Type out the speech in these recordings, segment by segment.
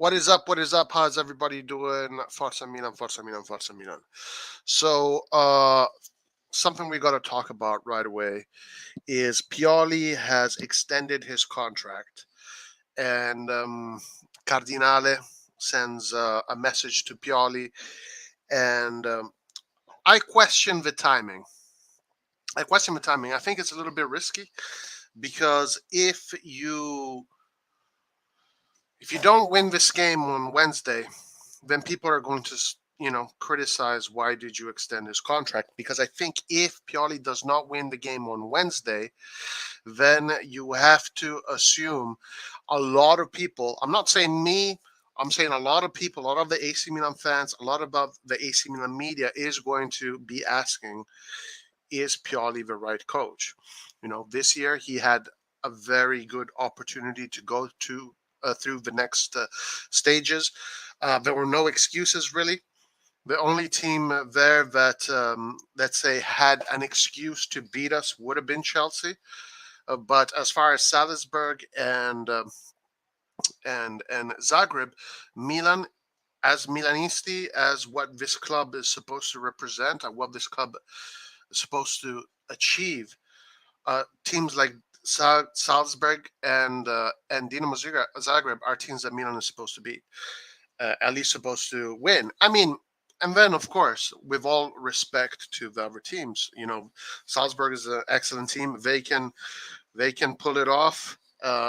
What is up? What is up? How's everybody doing? Forza Milan, Forza Milan, Forza Milan. So, something we got to talk about right away is Pioli has extended his contract, and Cardinale sends a message to Pioli, and I question the timing. I think it's a little bit risky because if you don't win this game on Wednesday, then people are going to criticize why did you extend his contract, because I think if Pioli does not win the game on Wednesday, then you have to assume a lot of people, I'm not saying me, I'm saying a lot of people, a lot of the AC Milan fans, a lot about the AC Milan media is going to be asking, is Pioli the right coach? This year he had a very good opportunity to go to through the next stages. There were no excuses really. The only team there that, let's say, had an excuse to beat us would have been Chelsea. But as far as Salzburg and Zagreb, Milan, as Milanisti, as what this club is supposed to represent, and what this club is supposed to achieve, teams like Salzburg and Dinamo Zagreb are teams that Milan is supposed to beat, at least supposed to win. I mean, and then of course, with all respect to the other teams, Salzburg is an excellent team. They can pull it off.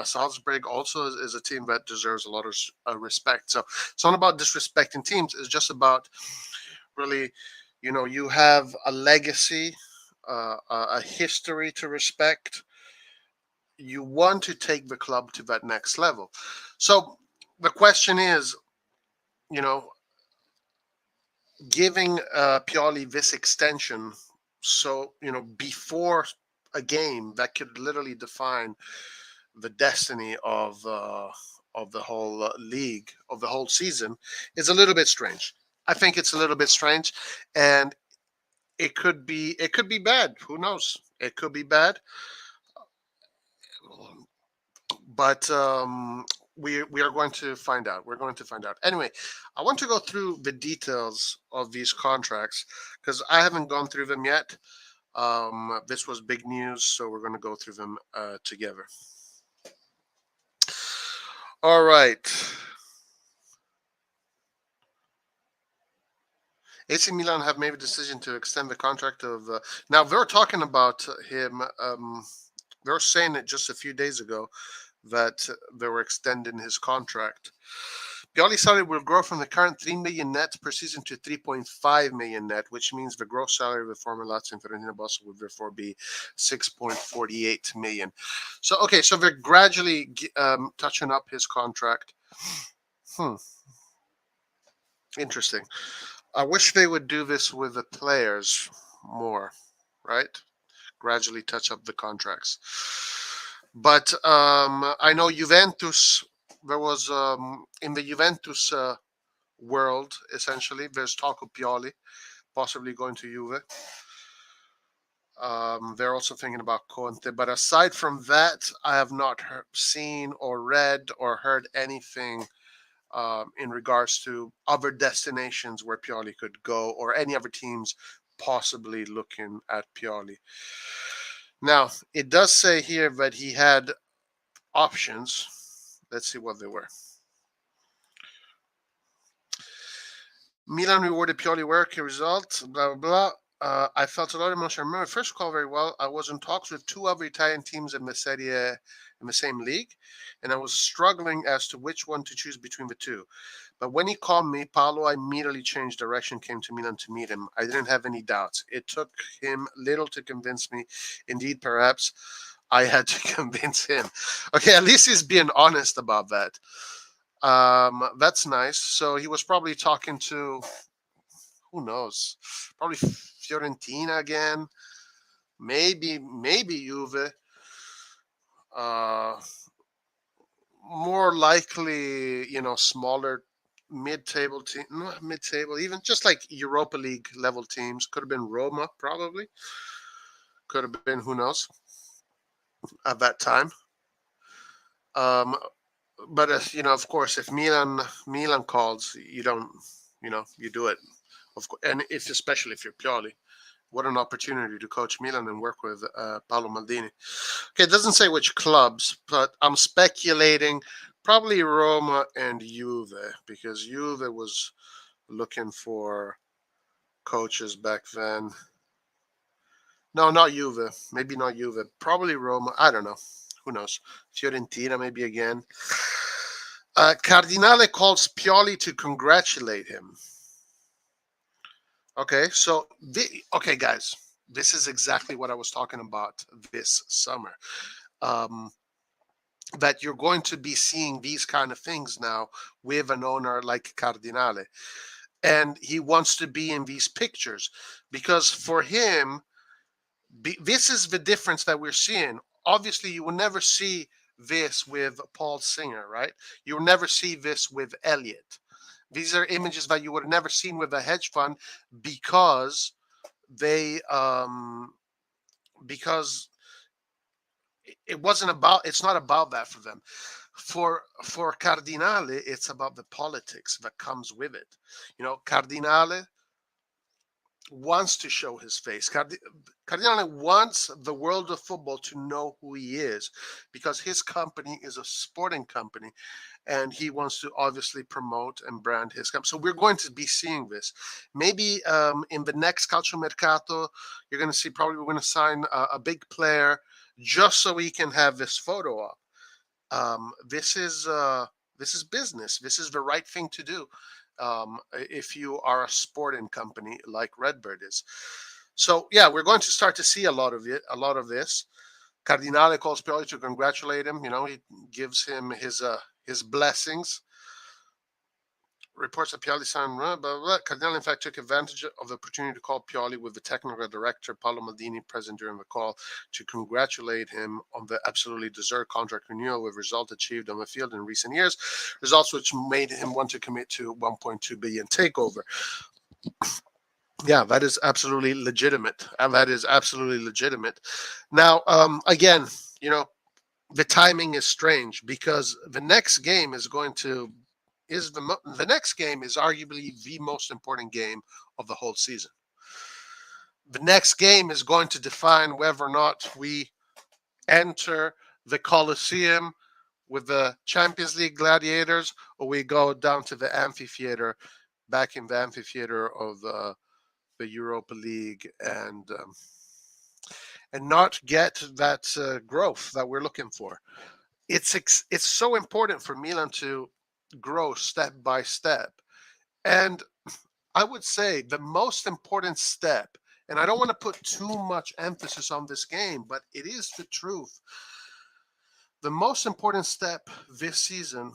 Salzburg also is a team that deserves a lot of respect. So it's not about disrespecting teams. It's just about really, you have a legacy, a history to respect. You want to take the club to that next level. So the question is, you know, giving Pioli this extension, so before a game that could literally define the destiny of the whole league, of the whole season, is a little bit strange. I think it's a little bit strange, and it could be bad. Who knows? It could be bad, but we are going to find out. We're going to find out. Anyway, I want to go through the details of these contracts because I haven't gone through them yet. This was big news, so we're going to go through them together. All right. AC Milan have made a decision to extend the contract of. Now they're talking about him. They were saying it just a few days ago that they were extending his contract. Pioli's salary will grow from the current 3 million net per season to 3.5 million net, which means the gross salary of the former Lazio and Fiorentina boss will therefore be 6.48 million. So they're gradually touching up his contract. Interesting. I wish they would do this with the players more, right? Gradually touch up the contracts. But I know Juventus, there was in the Juventus world, essentially, there's talk of Pioli possibly going to Juve. They're also thinking about Conte. But aside from that, I have not seen or read or heard anything in regards to other destinations where Pioli could go, or any other teams possibly looking at Pioli. Now, it does say here that he had options. Let's see what they were. Milan rewarded Pioli work, a result, blah, blah, blah. I felt a lot of emotion. I remember first call very well. I was in talks with two other Italian teams in the Serie A, in the same league, and I was struggling as to which one to choose between the two. But when he called me, Paolo, I immediately changed direction, came to Milan to meet him. I didn't have any doubts. It took him little to convince me. Indeed, perhaps I had to convince him. Okay, at least he's being honest about that. That's nice. So he was probably talking to, who knows, probably Fiorentina again, maybe Juve. More likely, smaller mid-table team, not mid-table, even just like Europa League level teams. Could have been Roma, probably. Could have been, who knows, at that time. but of course, if Milan calls, you don't, you do it. Of course, and if especially if you're Pioli, what an opportunity to coach Milan and work with Paolo Maldini. Okay, it doesn't say which clubs, but I'm speculating probably Roma and Juve, because Juve was looking for coaches back then. No, not Juve. Maybe not Juve. Probably Roma. I don't know. Who knows? Fiorentina, maybe again. Cardinale calls Pioli to congratulate him. Okay, so okay, guys, this is exactly what I was talking about this summer. Um, that you're going to be seeing these kind of things now with an owner like Cardinale, and he wants to be in these pictures because for him, this is the difference that we're seeing. Obviously, you will never see this with Paul Singer, right? You will never see this with Elliot. These are images that you would have never seen with a hedge fund because they because it's not about that for them. For Cardinale, it's about the politics that comes with it. Cardinale wants to show his face. Cardinale wants the world of football to know who he is because his company is a sporting company and he wants to obviously promote and brand his company. So we're going to be seeing this. Maybe in the next Calcio Mercato, you're going to see probably we're going to sign a big player just so we can have this photo up. This is business. This is the right thing to do if you are a sporting company like Redbird is. So yeah, we're going to start to see a lot of it, a lot of this. Cardinale calls Pioli to congratulate him. He gives him his blessings. Reports that Pioli signed, blah, blah, blah. Cardinale, in fact, took advantage of the opportunity to call Pioli with the technical director, Paolo Maldini, present during the call to congratulate him on the absolutely deserved contract renewal with results achieved on the field in recent years, results which made him want to commit to 1.2 billion takeover. Yeah, that is absolutely legitimate. And that is absolutely legitimate. Now, again, the timing is strange because the next game is going to the next game is arguably the most important game of the whole season. The next game is going to define whether or not we enter the Colosseum with the Champions League gladiators or we go down to the amphitheater, back in the amphitheater of the Europa League, and not get that growth that we're looking for. It's so important for Milan to grow step by step. And I would say the most important step, and I don't want to put too much emphasis on this game, but it is the truth. The most important step this season,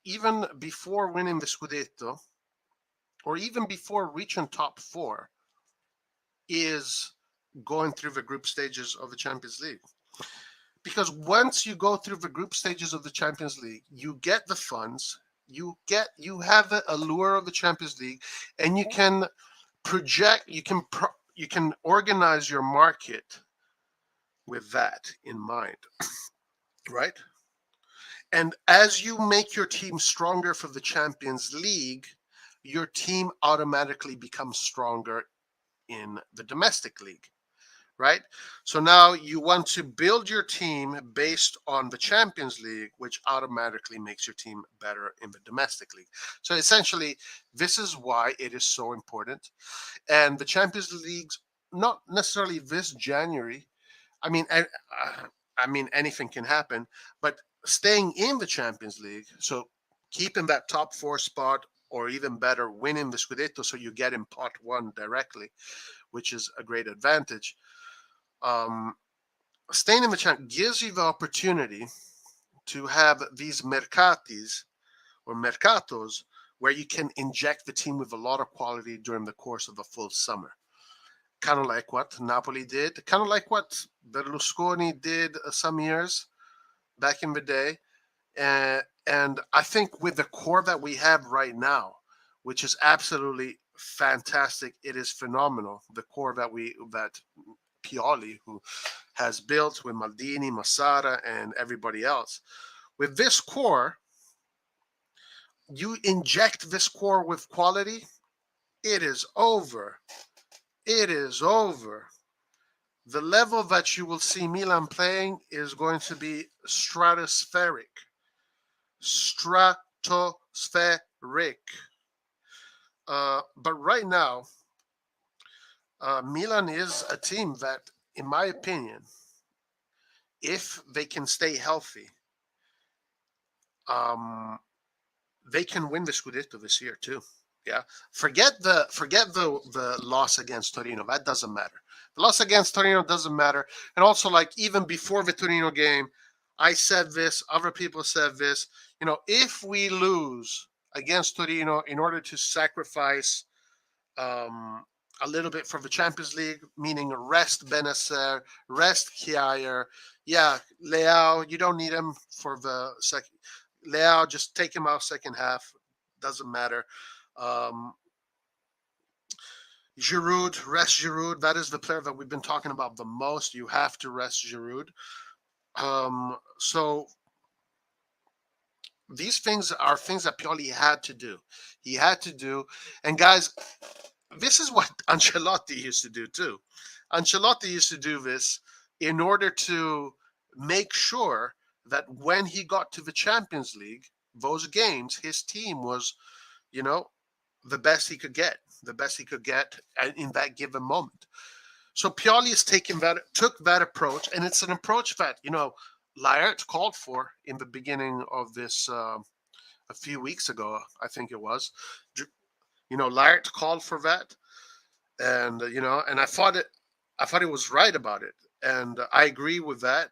even before winning the Scudetto, or even before reaching top four, is going through the group stages of the Champions League. Because once you go through the group stages of the Champions League, you get the funds, you have the allure of the Champions League, and you can project, you can organize your market with that in mind, right? And as you make your team stronger for the Champions League, your team automatically becomes stronger in the domestic league. Right? So now you want to build your team based on the Champions League, which automatically makes your team better in the domestic league. So essentially, this is why it is so important. And the Champions League's not necessarily this January. I mean, anything can happen, but staying in the Champions League, so keeping that top four spot, or even better, winning the Scudetto, so you get in pot one directly, which is a great advantage. Staying in the champ gives you the opportunity to have these mercatis or mercatos where you can inject the team with a lot of quality during the course of a full summer. Kind of like what Napoli did, kind of like what Berlusconi did some years back in the day. And I think with the core that we have right now, which is absolutely fantastic, it is phenomenal. The core that Pioli, who has built with Maldini, Massara, and everybody else. With this core, you inject this core with quality, it is over. It is over. The level that you will see Milan playing is going to be stratospheric. Stratospheric. But right now, Milan is a team that, in my opinion, if they can stay healthy, they can win the Scudetto this year too. Yeah, forget the loss against Torino. That doesn't matter. The loss against Torino doesn't matter. And also, like, even before the Torino game, I said this. Other people said this. If we lose against Torino in order to sacrifice a little bit for the Champions League, meaning rest Benacer, rest Kjaer. Yeah, Leao, you don't need him for the second. Leao, just take him out second half. Doesn't matter. Giroud, rest Giroud. That is the player that we've been talking about the most. You have to rest Giroud. So these things are things that Pioli had to do. He had to do. And guys, this is what Ancelotti used to do too. Ancelotti used to do this in order to make sure that when he got to the Champions League, those games, his team was, the best he could get, in that given moment. So Pioli has took that approach, and it's an approach that, Laert called for in the beginning of this a few weeks ago, I think it was. Laert called for that, and and I thought it was right about it, and I agree with that.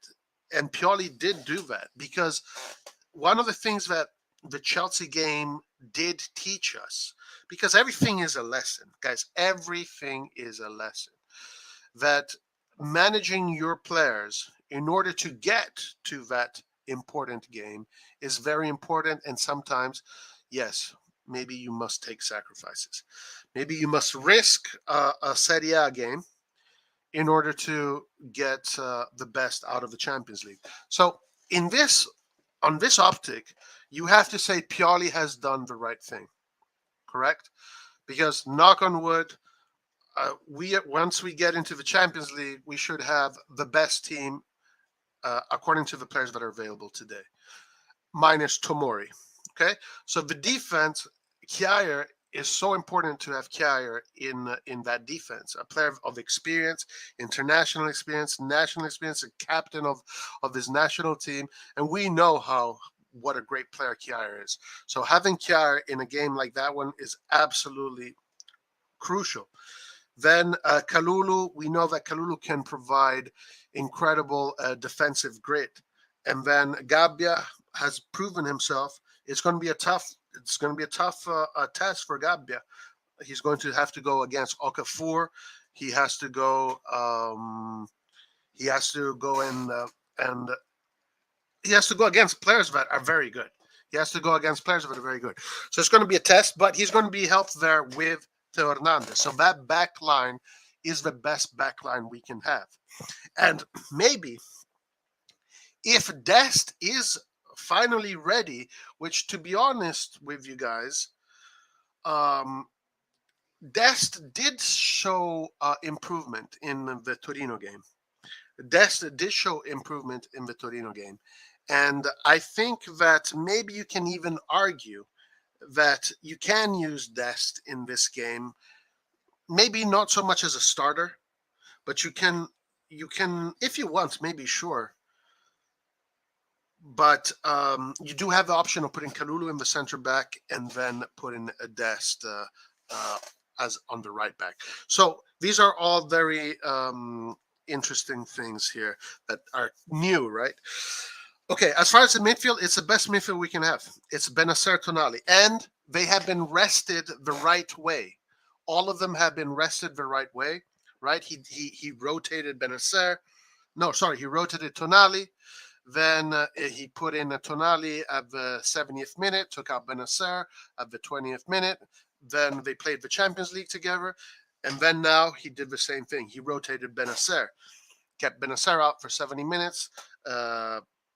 And Pioli did do that because one of the things that the Chelsea game did teach us, because everything is a lesson, guys. Everything is a lesson. That managing your players in order to get to that important game is very important, and sometimes, yes, maybe you must take sacrifices. Maybe you must risk a Serie A game in order to get the best out of the Champions League. So on this optic, you have to say Pioli has done the right thing, correct? Because knock on wood, once we get into the Champions League, we should have the best team according to the players that are available today, minus Tomori. Okay, so the defense, Kjaer, is so important to have Kjaer in that defense, a player of experience, international experience, national experience, a captain of his national team, and we know what a great player Kjaer is. So having Kjaer in a game like that one is absolutely crucial. Then Kalulu, we know that Kalulu can provide incredible defensive grit, and then Gabbia has proven himself. It's going to be a tough test for Gabbia. He's going to have to go against Okafor. He has to go. He has to go and he has to go against players that are very good. He has to go against players that are very good. So it's going to be a test, but he's going to be helped there with Theo Hernandez. So that back line is the best back line we can have. And maybe if Dest is finally ready, which, to be honest with you guys, Dest did show improvement in the Torino game. Dest did show improvement in the Torino game. And I think that maybe you can even argue that you can use Dest in this game. Maybe not so much as a starter, but you can, if you want, maybe, sure. But you do have the option of putting Kalulu in the center back and then putting a Dest as on the right back. So these are all very interesting things here that are new, right? Okay, as far as the midfield, it's the best midfield we can have. It's Benacer, Tonali, and they have been rested the right way. All of them have been rested the right way, right? He rotated Benacer. No, sorry, he rotated Tonali. Then he put in a Tonali at the 70th minute, took out Benacer at the 20th minute. Then they played the Champions League together. And then now he did the same thing. He rotated Benacer, kept Benacer out for 70 minutes,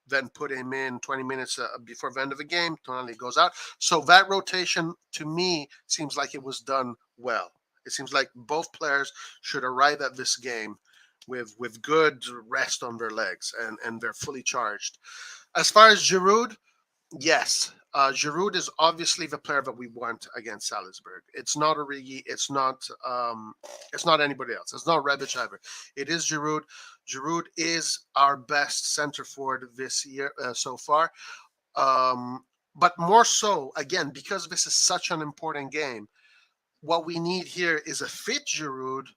then put him in 20 minutes before the end of the game. Tonali goes out. So that rotation, to me, seems like it was done well. It seems like both players should arrive at this game with good rest on their legs, and they're fully charged. As far as Giroud, yes, Giroud is obviously the player that we want against Salzburg. It's not Origi. It's not anybody else. It's not Rebic either. It is Giroud. Giroud is our best center forward this year so far. But more so, again, because this is such an important game, what we need here is a fit Giroud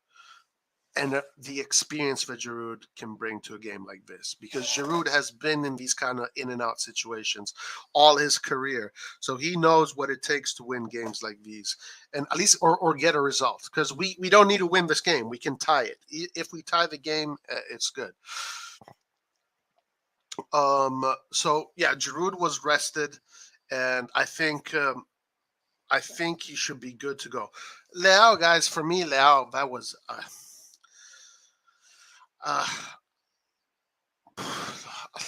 and the experience that Giroud can bring to a game like this, because Giroud has been in these kind of in and out situations all his career, so he knows what it takes to win games like these, and at least or get a result. Because we don't need to win this game; we can tie it. If we tie the game, it's good. So yeah, Giroud was rested, and I think he should be good to go. Leao, guys, for me, Leao, that was. Uh,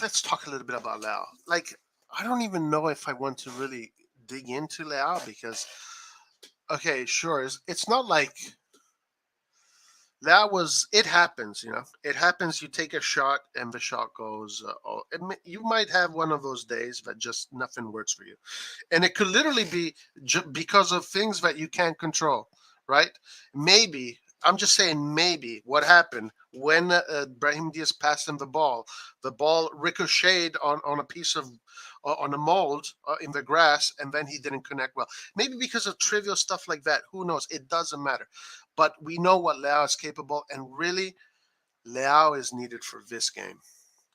let's talk a little bit about Leao. Like, I don't even know if I want to really dig into Leao because, okay, sure, it's not like that was. It happens, you know. It happens. You take a shot and the shot goes. You might have one of those days that just nothing works for you, and it could literally be because of things that you can't control, right? Maybe I'm just saying maybe what happened when Brahim Diaz passed him the ball ricocheted on a piece of on a mold in the grass, and then he didn't connect well. Maybe because of trivial stuff like that. Who knows? It doesn't matter. But we know what Leao is capable, and really, Leao is needed for this game.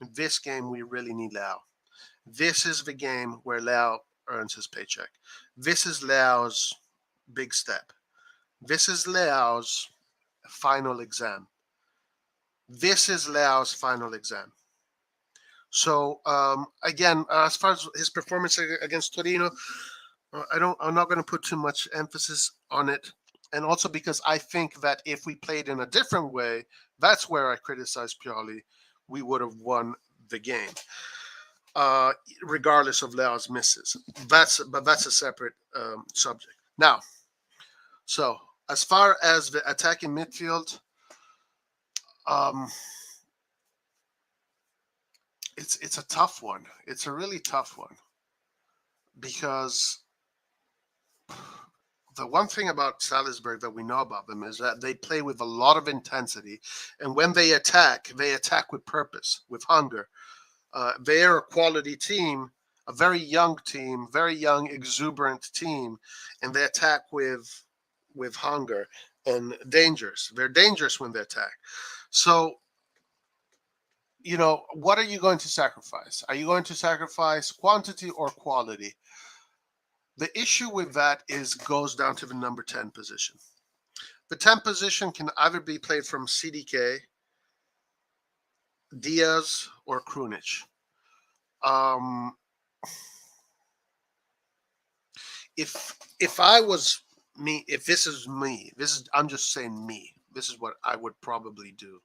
In this game, we really need Leao. This is the game where Leao earns his paycheck. This is Leao's big step. This is Leao's final exam. This is Leao's final exam. So again, as far as his performance against Torino, I'm not going to put too much emphasis on it, and also because I think that if we played in a different way, that's where I criticize Pioli. We would have won the game, regardless of Leao's misses. But that's a separate subject. Now, so as far as the attacking midfield, it's a tough one. It's a really tough one because the one thing about Salzburg that we know about them is that they play with a lot of intensity, and when they attack with purpose, with hunger. They're a quality team, a very young team, very young, exuberant team, and they attack with hunger and dangerous. They're dangerous when they attack. So, you know, what are you going to sacrifice? Are you going to sacrifice quantity or quality? The issue with that goes down to the number 10 position. The 10 position can either be played from CDK, Diaz, or Krunic. If I was me, if this is me, I'm just saying me. This is what I would probably do.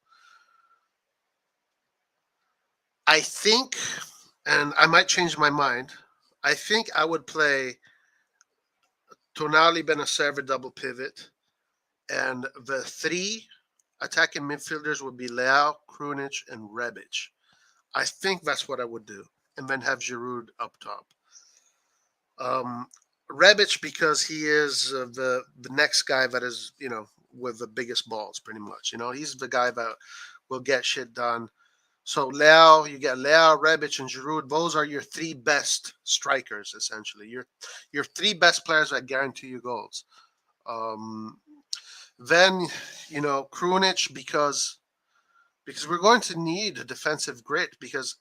I think, and I might change my mind, I think I would play Tonali Benacer double pivot, and the three attacking midfielders would be Leao, Krunic, and Rebic. I think that's what I would do, and then have Giroud up top. Rebic, because he is the next guy that is, you know, with the biggest balls, pretty much. You know, he's the guy that will get shit done. So Leao, you get Leao, Rebic, and Giroud. Those are your three best strikers, essentially. Your three best players that guarantee you goals. Then, you know, Krunic, because we're going to need a defensive grit, because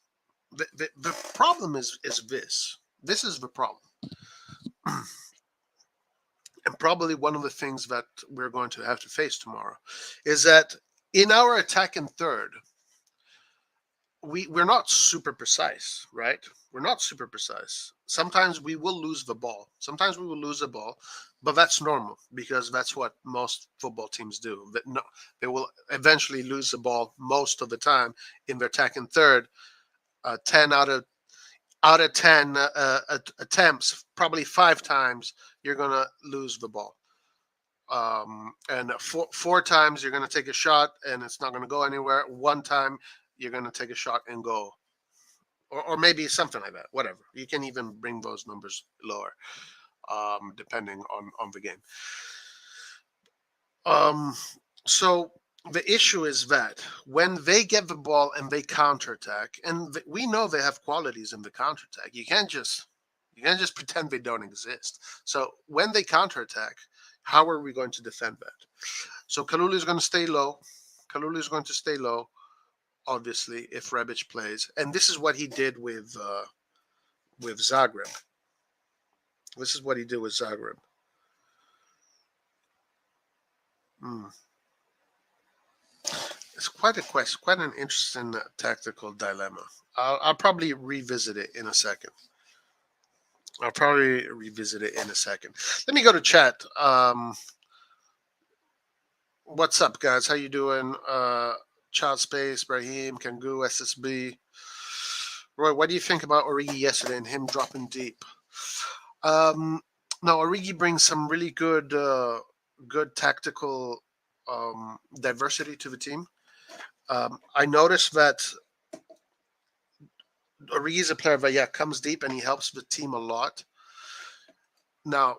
the problem is this. This is the problem. And probably one of the things that we're going to have to face tomorrow is that in our attack and third, we're not super precise, right? We're not super precise. Sometimes we will lose the ball. But that's normal because that's what most football teams do. They will eventually lose the ball most of the time in their attack and third, 10 out of 10 attempts, probably 5 times you're gonna lose the ball. And four times you're gonna take a shot and it's not gonna go anywhere. One time you're gonna take a shot and go, or maybe something like that. Whatever. You can even bring those numbers lower, depending on the game. So the issue is that when they get the ball and they counterattack, and we know they have qualities in the counterattack, you can't just pretend they don't exist. So when they counterattack, how are we going to defend that? So Kalulu is going to stay low. Kalulu is going to stay low, obviously, if Rebic plays, and this is what he did with Zagreb. This is what he did with Zagreb. It's quite a question, quite an interesting tactical dilemma. I'll probably revisit it in a second. Let me go to chat. What's up, guys? How you doing? Child Space, Brahim, Kangu, SSB. Roy, what do you think about Origi yesterday and him dropping deep? No, Origi brings some really good tactical diversity to the team. I noticed that Origi is a player that comes deep and he helps the team a lot. Now,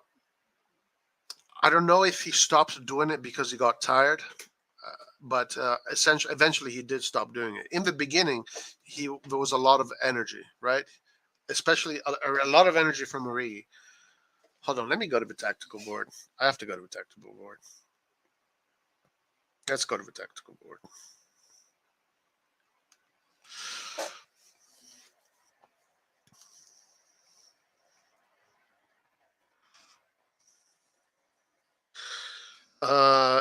I don't know if he stopped doing it because he got tired, but eventually he did stop doing it. In the beginning, there was a lot of energy, right? Especially a lot of energy from Origi. Hold on, let me go to the tactical board. I have to go to the tactical board. Let's go to the tactical board.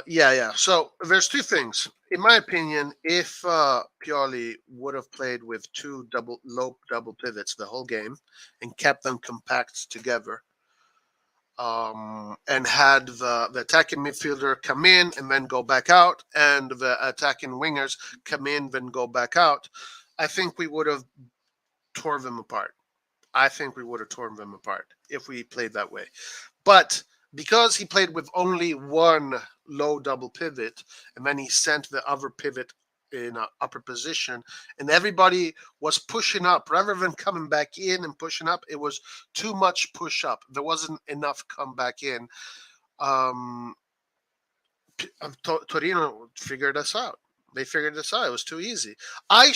Yeah. So there's two things. In my opinion, if Pioli would have played with two low double pivots the whole game and kept them compact together, and had the attacking midfielder come in and then go back out, and the attacking wingers come in then go back out, I think we would have torn them apart. If we played that way. But because he played with only one low double pivot, and then he sent the other pivot in an upper position, and everybody was pushing up rather than coming back in and pushing up. It was too much push up. There wasn't enough come back in. Torino figured us out. They figured us out. It was too easy. I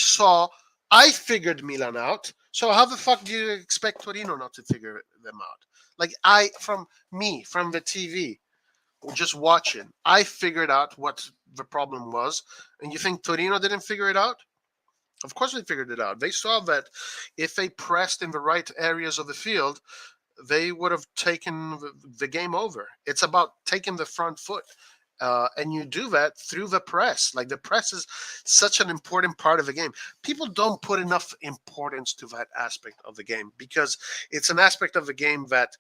figured Milan out. So how the fuck do you expect Torino not to figure them out? Like from the TV, just watching, I figured out what the problem was. And you think Torino didn't figure it out? Of course they figured it out. They saw that if they pressed in the right areas of the field, they would have taken the game over. It's about taking the front foot. And you do that through the press. Like, the press is such an important part of the game. People don't put enough importance to that aspect of the game because it's an aspect of the game that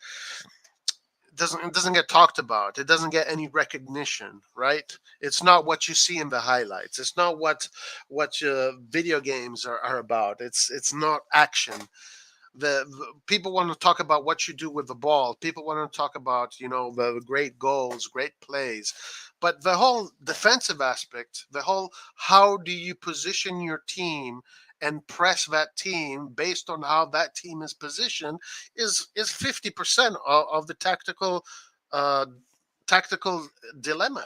doesn't get talked about. It doesn't get any recognition, right? It's not what you see in the highlights. It's not what video games are about. It's not action. The people want to talk about what you do with the ball. People want to talk about, the great goals, great plays. But the whole defensive aspect, the whole how do you position your team and press that team based on how that team is positioned is 50% of the tactical dilemma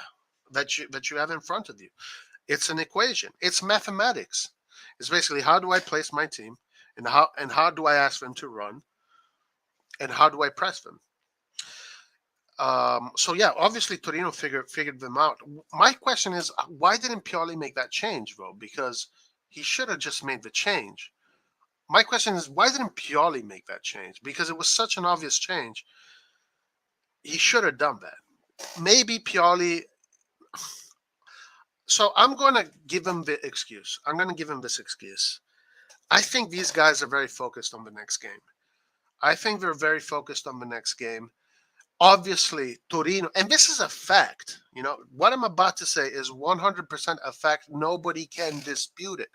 that you have in front of you. It's an equation. It's mathematics. It's basically, how do I place my team? And how do I ask them to run? And how do I press them? Obviously Torino figured them out. My question is, why didn't Pioli make that change, though? Because he should have just made the change. My question is, why didn't Pioli make that change? Because it was such an obvious change. He should have done that. Maybe Pioli. So I'm going to give him the excuse. I'm going to give him this excuse. I think these guys are very focused on the next game. Obviously, Torino, and this is a fact. You know, what I'm about to say is 100% a fact. Nobody can dispute it.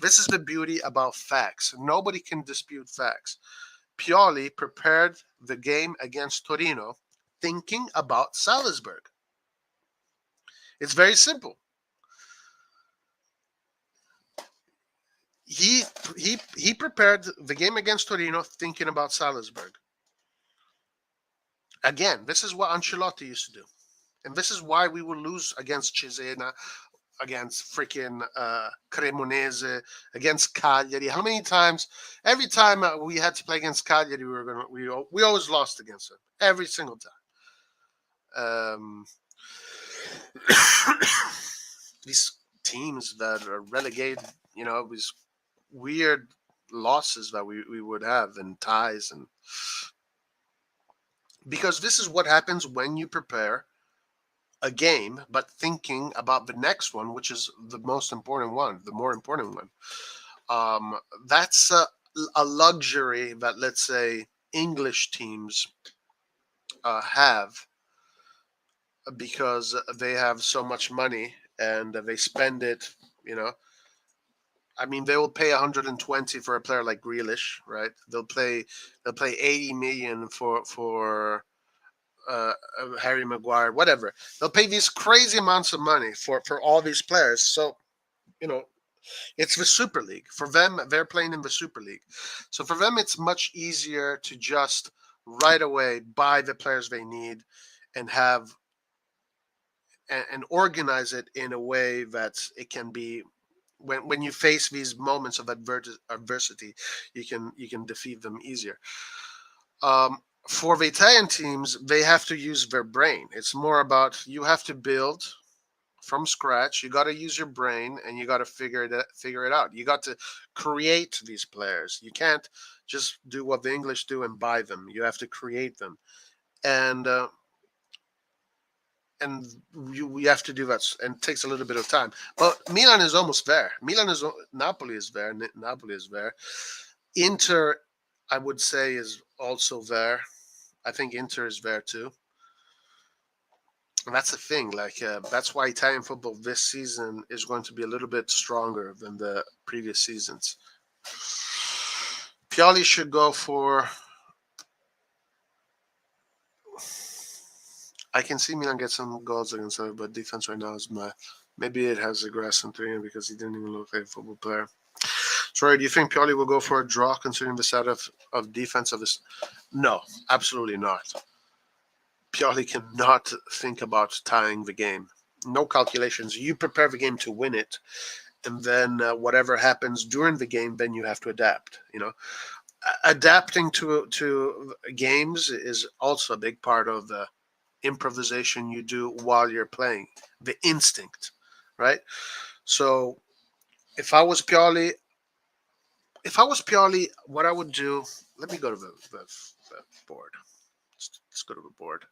This is the beauty about facts. Nobody can dispute facts. Pioli prepared the game against Torino thinking about Salzburg. It's very simple. He prepared the game against Torino thinking about Salzburg. Again, this is what Ancelotti used to do. And this is why we will lose against Cesena, against freaking Cremonese, against Cagliari. How many times? Every time we had to play against Cagliari, we always lost against them every single time. These teams that are relegated, you know, these weird losses that we would have and ties, and because this is what happens when you prepare a game, but thinking about the next one, which is the most important one, the more important one. Um, that's a luxury that, let's say, English teams have, because they have so much money and they spend it. You know, I mean, they will pay 120 for a player like Grealish, right? They'll pay 80 million for Harry Maguire, whatever. They'll pay these crazy amounts of money for all these players. So, you know, it's the Super League. For them, they're playing in the Super League. So for them, it's much easier to just right away buy the players they need and have and organize it in a way that it can be, when you face these moments of adversity, you can defeat them easier. For the Italian teams, they have to use their brain. It's more about, you have to build from scratch. You got to use your brain, and you got to figure it out. You got to create these players. You can't just do what the English do and buy them. You have to create them, and we have to do that, and it takes a little bit of time. But Milan is almost there. Napoli is there. Napoli is there. Inter, I would say, is also there. I think Inter is there too. And that's the thing. Like, that's why Italian football this season is going to be a little bit stronger than the previous seasons. Pioli should go for. I can see Milan get some goals against them, but defense right now is my. Maybe it has the grass in Torino because he didn't even look like a football player. Sorry, do you think Pioli will go for a draw considering the side of defense of this? No, absolutely not. Pioli cannot think about tying the game. No calculations. You prepare the game to win it, and then whatever happens during the game, then you have to adapt. You know, adapting to games is also a big part of the improvisation you do while you're playing. The instinct, right? So if I was Pioli, what I would do. Let me go to the board. Let's go to the board.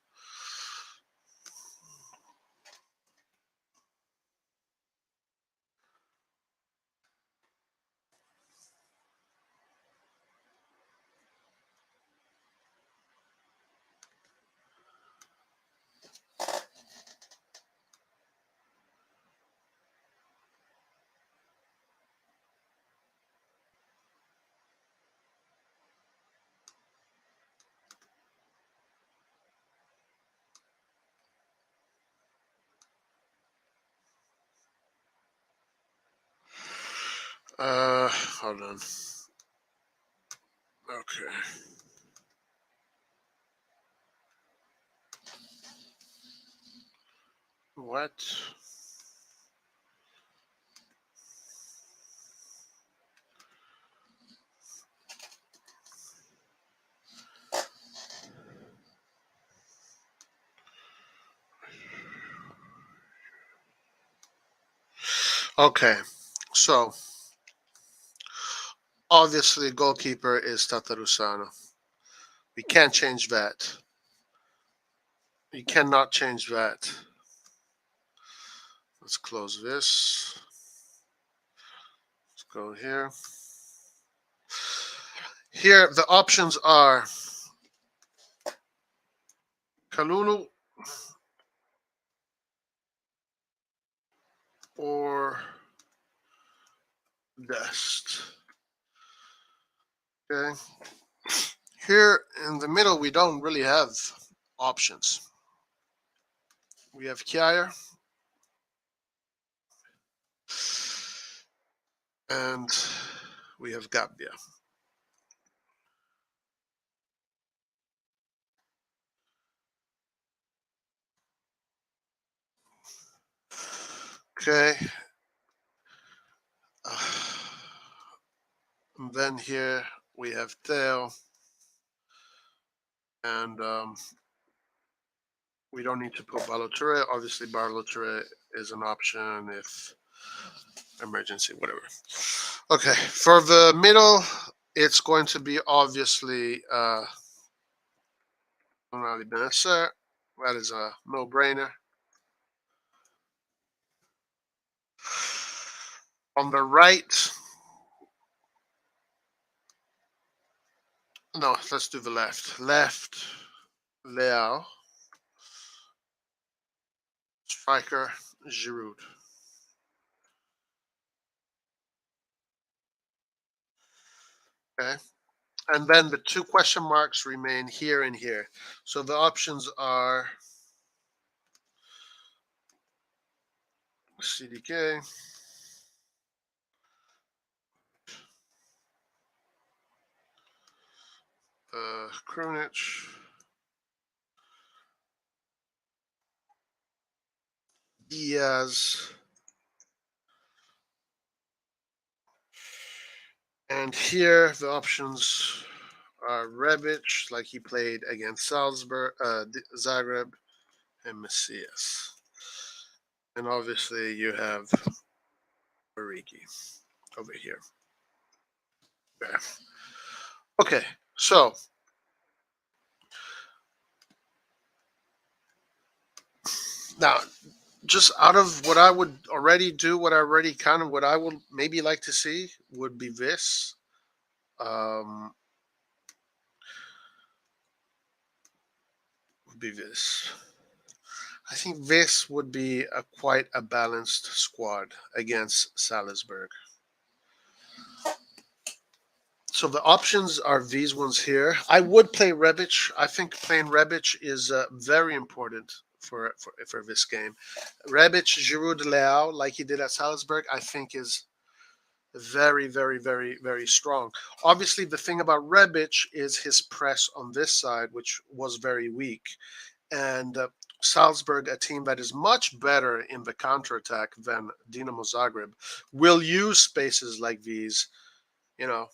Hold on. Okay. What? Okay. So obviously, goalkeeper is Tatarusano. We can't change that. You cannot change that. Let's close this. Let's go here. Here, the options are Kalulu, or Dest. Okay. Here in the middle, we don't really have options. We have Kjaer and we have Gabbia. Okay. And then here we have Theo, and we don't need to put Balotelli. Obviously, Balotelli is an option if emergency, whatever. Okay, for the middle, it's going to be obviously Ronaldo Benacer. That is a no-brainer. On the right, no, let's do the left. Left, Leao. Striker, Giroud. Okay. And then the two question marks remain here and here. So the options are CDK, Krunic, Diaz, and here the options are Rebic, like he played against Salzburg, Zagreb, and Macias. And obviously you have Origi over here. Yeah. Okay, so now just out of what I would already do, what I would maybe like to see would be this. Would be this. I think this would be quite a balanced squad against Salzburg. So the options are these ones here. I would play Rebic. I think playing Rebic is very important for this game. Rebic, Giroud, Leao, like he did at Salzburg, I think is very, very, very, very strong. Obviously, the thing about Rebic is his press on this side, which was very weak. And Salzburg, a team that is much better in the counterattack than Dinamo Zagreb, will use spaces like these. You know,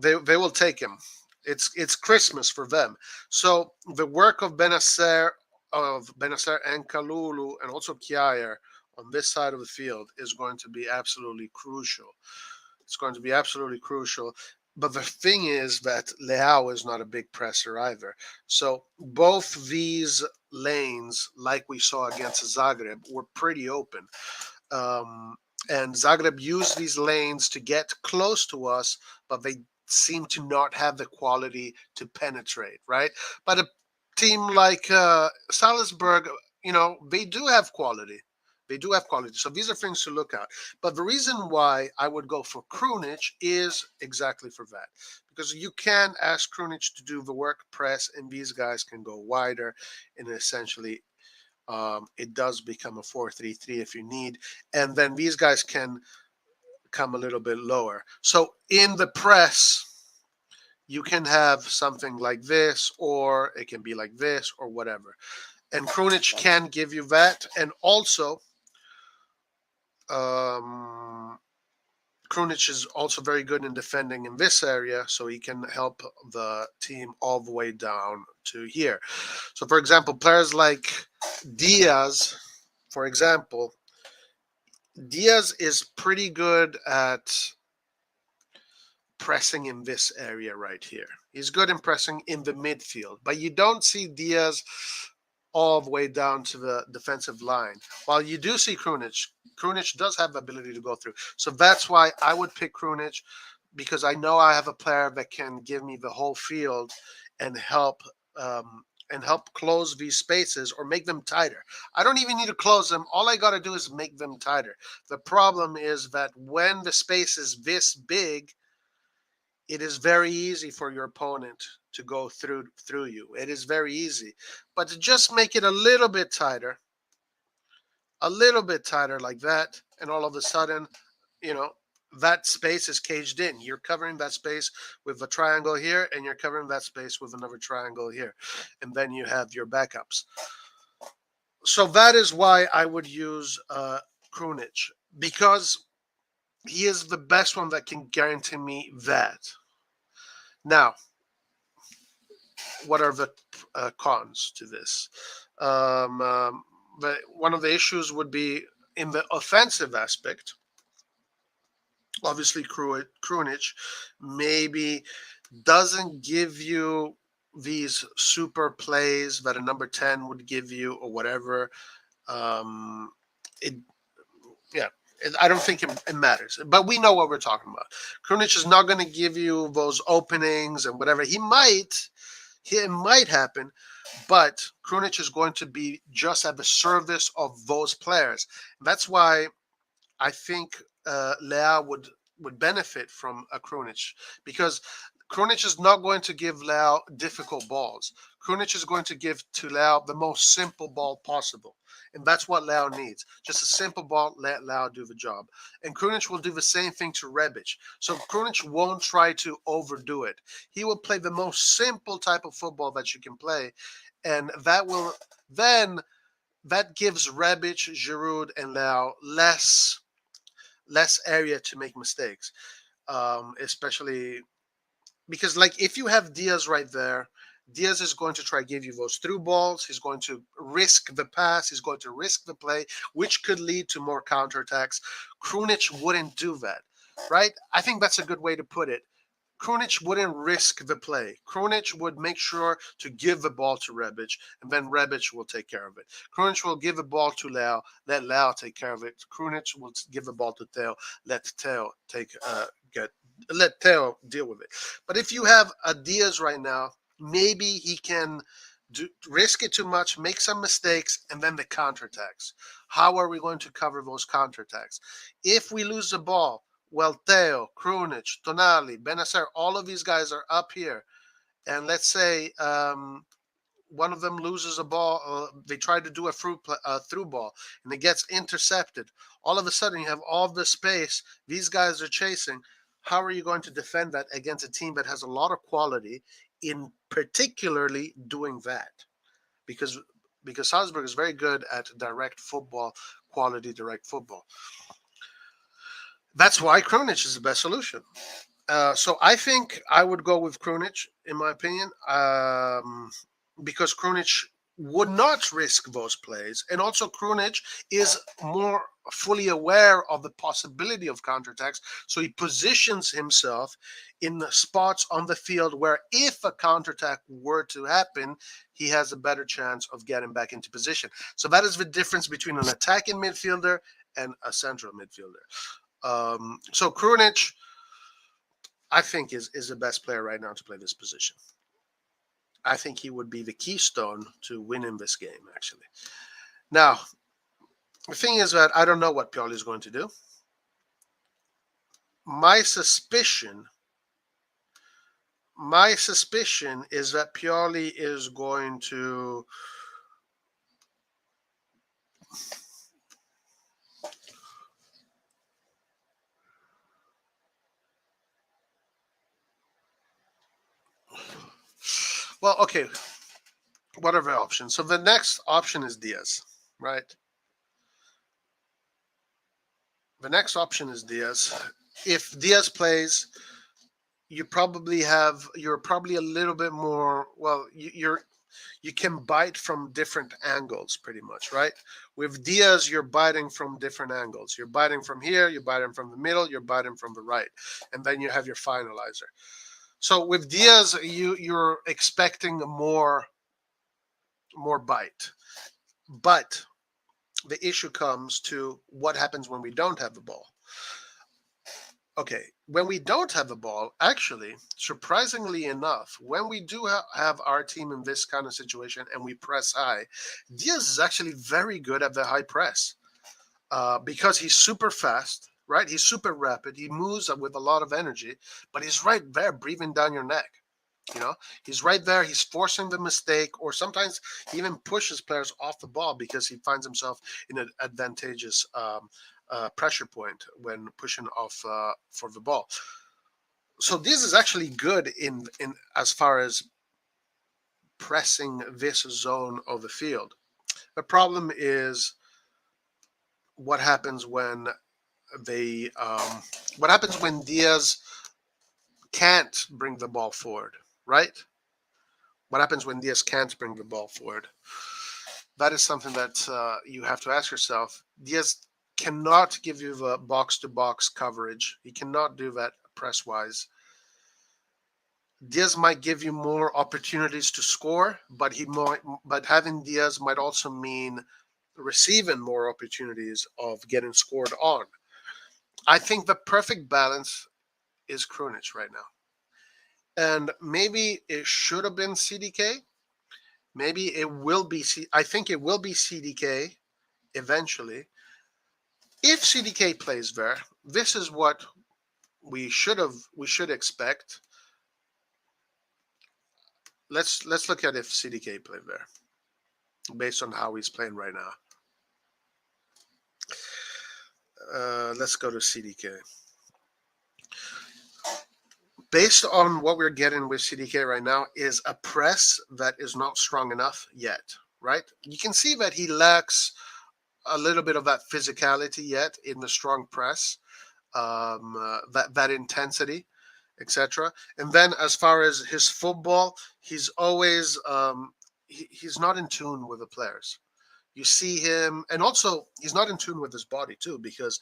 they will take him. It's Christmas for them. So the work of Benacer and Kalulu and also Kjaer on this side of the field is going to be absolutely crucial. It's going to be absolutely crucial. But the thing is that Leao is not a big presser either. So both these lanes, like we saw against Zagreb, were pretty open. Um, and Zagreb used these lanes to get close to us, but they seem to not have the quality to penetrate, right? But a team like Salzburg, they do have quality. They do have quality. So these are things to look at. But the reason why I would go for Krunic is exactly for that. Because you can ask Krunic to do the work press, and these guys can go wider, and essentially it does become a 4-3-3 if you need. And then these guys can come a little bit lower. So in the press, you can have something like this, or it can be like this, or whatever. And Krunic can give you that. And also, Krunic is also very good in defending in this area, so he can help the team all the way down to here. So, for example, players like Diaz, for example, Diaz is pretty good at pressing in this area right here. He's good in pressing in the midfield, but you don't see Diaz all the way down to the defensive line. While you do see Krunic, Krunic does have the ability to go through. So that's why I would pick Krunic, because I know I have a player that can give me the whole field and help and help close these spaces or make them tighter. I don't even need to close them. All I got to do is make them tighter. The problem is that when the space is this big, it is very easy for your opponent to go through you. It is very easy. But to just make it a little bit tighter like that, and all of a sudden, you know, that space is caged in. You're covering that space with a triangle here, and you're covering that space with another triangle here. And then you have your backups. So that is why I would use Krunic, because he is the best one that can guarantee me that. Now, what are the cons to this? One of the issues would be in the offensive aspect. Obviously, Krunic maybe doesn't give you these super plays that a number 10 would give you or whatever. It yeah, I don't think it matters. But we know what we're talking about. Krunic is not going to give you those openings and whatever. It might happen, but Krunic is going to be just at the service of those players. That's why I think Leao would benefit from a Krunic, because Krunic is not going to give Leao difficult balls. Krunic is going to give to Leao the most simple ball possible. And that's what Leao needs. Just a simple ball, let Leao do the job. And Krunic will do the same thing to Rebic. So Krunic won't try to overdo it. He will play the most simple type of football that you can play. And that gives Rebic, Giroud, and Leao less area to make mistakes, especially because, like, if you have Diaz right there, Diaz is going to try to give you those through balls. He's going to risk the pass. He's going to risk the play, which could lead to more counterattacks. Krunic wouldn't do that, right? I think that's a good way to put it. Krunic wouldn't risk the play. Krunic would make sure to give the ball to Rebic, and then Rebic will take care of it. Krunic will give the ball to Leao, let Leao take care of it. Krunic will give the ball to Theo, let Theo let Theo deal with it. But if you have a Diaz right now, maybe he can risk it too much, make some mistakes, and then the counterattacks. How are we going to cover those counterattacks? If we lose the ball, well, Theo, Krunic, Tonali, Benacer, all of these guys are up here. And let's say one of them loses a ball, they try to do a through ball, and it gets intercepted. All of a sudden, you have all the space. These guys are chasing. How are you going to defend that against a team that has a lot of quality in particularly doing that? Because Salzburg is very good at direct football, quality direct football. That's why Krunic is the best solution. So I think I would go with Krunic, in my opinion, because Krunic would not risk those plays. And also Krunic is more fully aware of the possibility of counterattacks. So he positions himself in the spots on the field where if a counterattack were to happen, he has a better chance of getting back into position. So that is the difference between an attacking midfielder and a central midfielder. So Krunic, I think, is the best player right now to play this position. I think he would be the keystone to winning this game, actually. Now, the thing is that I don't know what Pioli is going to do. My suspicion is that Pioli is going to well, okay. What are the options? So the next option is Diaz, right? The next option is Diaz. If Diaz plays, you're probably a little bit more, well, you can bite from different angles pretty much, right? With Diaz, you're biting from different angles. You're biting from here, you're biting from the middle, you're biting from the right, and then you have your finalizer. So with Diaz, you're expecting more bite. But the issue comes to what happens when we don't have the ball. Okay, when we don't have the ball, actually, surprisingly enough, when we do have our team in this kind of situation and we press high, Diaz is actually very good at the high press because he's super fast, right? He's super rapid. He moves with a lot of energy, but he's right there breathing down your neck. You know, he's right there. He's forcing the mistake, or sometimes he even pushes players off the ball because he finds himself in an advantageous pressure point when pushing off for the ball. So this is actually good in as far as pressing this zone of the field. The problem is what happens when they what happens when Diaz can't bring the ball forward, right? What happens when Diaz can't bring the ball forward? That is something that you have to ask yourself. Diaz cannot give you the box-to-box coverage. He cannot do that press-wise. Diaz might give you more opportunities to score, but having Diaz might also mean receiving more opportunities of getting scored on. I think the perfect balance is Krunic right now. And maybe it should have been CDK. Maybe it will be. I think it will be CDK eventually. If CDK plays there, this is what we should expect. Let's look at if CDK played there, based on how he's playing right now. Let's go to CDK. Based on what we're getting with CDK right now is a press that is not strong enough yet, right? You can see that he lacks a little bit of that physicality yet in the strong press, that intensity, etc. And then as far as his football, he's always he's not in tune with the players. You see him, and also he's not in tune with his body too, because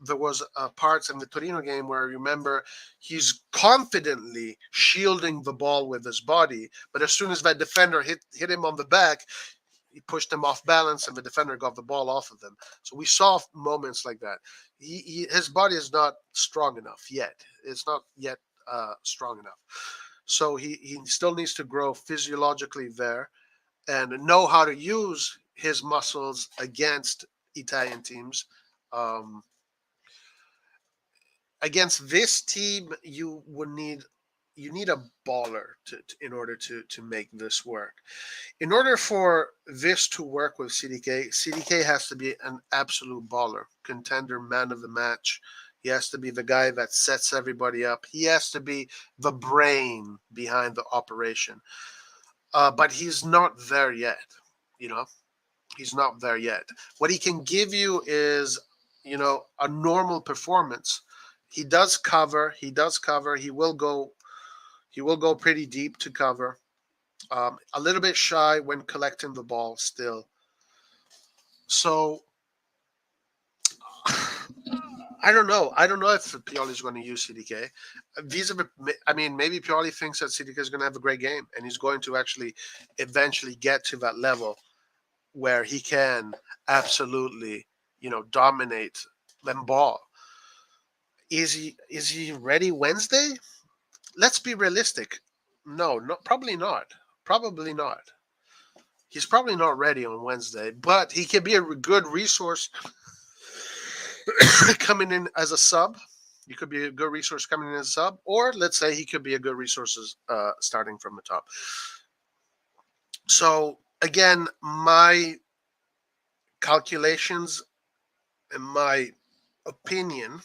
there was parts in the Torino game where, remember, he's confidently shielding the ball with his body, but as soon as that defender hit him on the back, he pushed him off balance, and the defender got the ball off of him. So we saw moments like that. His body is not strong enough yet. It's not yet strong enough. So he still needs to grow physiologically there and know how to use his muscles against Italian teams. Um, Against this team, you need a baller in order to make this work. In order for this to work with CDK has to be an absolute baller, contender, man of the match. He has to be the guy that sets everybody up. He has to be the brain behind the operation. But he's not there yet. You know, he's not there yet. What he can give you is, a normal performance. He does cover. He does cover. He will go. He will go pretty deep to cover. A little bit shy when collecting the ball still. So I don't know. I don't know if Pioli is going to use CDK. I mean, maybe Pioli thinks that CDK is going to have a great game and he's going to actually eventually get to that level where he can absolutely, dominate them ball. Is he ready Wednesday? Let's be realistic. No, probably not. Probably not. He's probably not ready on Wednesday, but he can be a good resource coming in as a sub. He could be a good resource coming in as a sub, or let's say he could be a good resource starting from the top. So again, my calculations and my opinion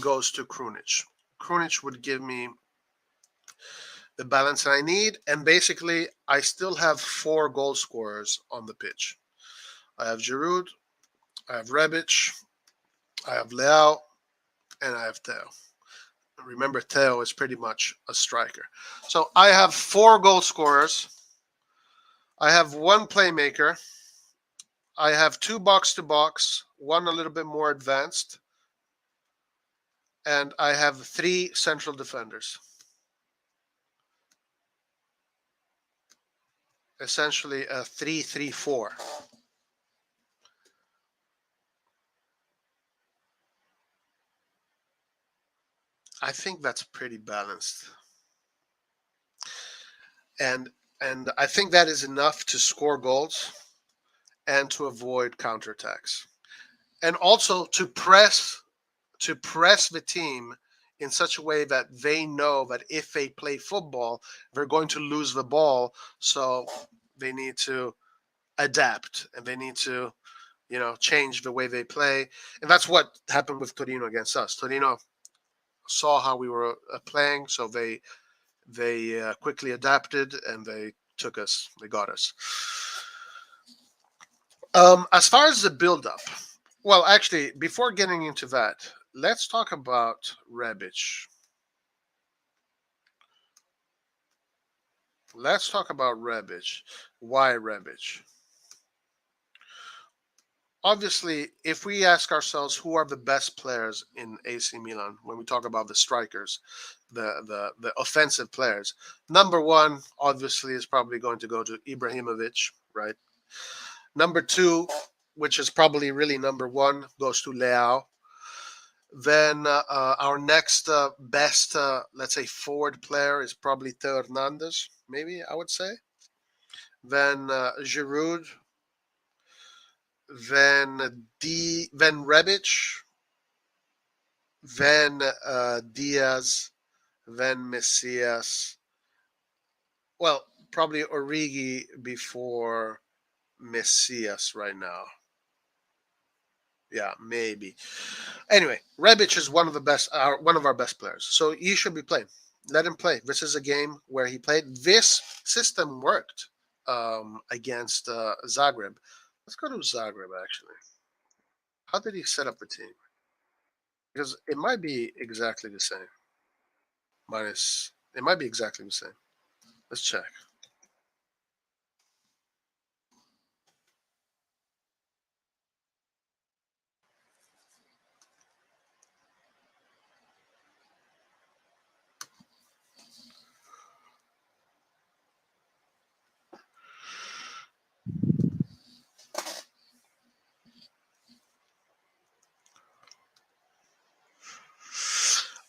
goes to Krunic. Krunic would give me the balance I need, and basically I still have 4 goal scorers on the pitch. I have Giroud, I have Rebic, I have Leao, and I have Theo. Remember, Theo is pretty much a striker. So I have 4 goal scorers. I have 1 playmaker. I have 2 box-to-box, 1 a little bit more advanced. And I have 3 central defenders. Essentially a 3-3-4. I think that's pretty balanced, and I think that is enough to score goals and to avoid counterattacks, and also to press the team in such a way that they know that if they play football, they're going to lose the ball. So they need to adapt and they need to, change the way they play. And that's what happened with Torino against us. Torino saw how we were playing, so they quickly adapted and they took us. They got us. As far as the build-up, well, actually, before getting into that, let's talk about Rebic. Let's talk about Rebic. Why Rebic? Obviously, if we ask ourselves who are the best players in AC Milan, when we talk about the strikers, the offensive players, number one obviously is probably going to go to Ibrahimovic, right? Number two, which is probably really number one, goes to Leao. Then our next best, let's say, forward player is probably Theo Hernandez, maybe I would say. Then Giroud. Then Rebic. Then Diaz. Then Messias. Well, probably Origi before Messias right now. Yeah, maybe. Anyway, Rebic is one of the best, one of our best players. So he should be playing. Let him play. This is a game where he played. This system worked against Zagreb. Let's go to Zagreb actually. How did he set up the team? Because it might be exactly the same. It might be exactly the same. Let's check.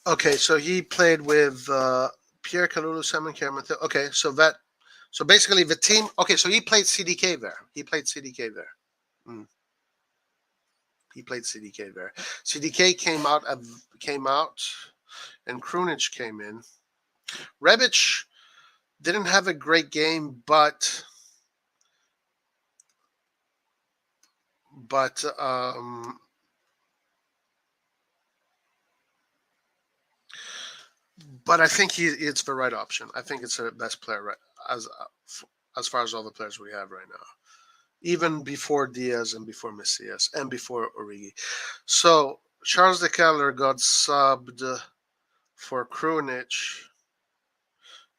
Okay, so he played with Pierre Kalulu, Simon Kermit. Okay, so basically the team. Okay, so he played CDK there. He played CDK there. Mm. He played CDK there. CDK came out, and Krunic came in. Rebic didn't have a great game, but I think it's the right option. I think it's the best player right as far as all the players we have right now, even before Diaz and before Messias and before Origi. So Charles de Keller got subbed for Krunic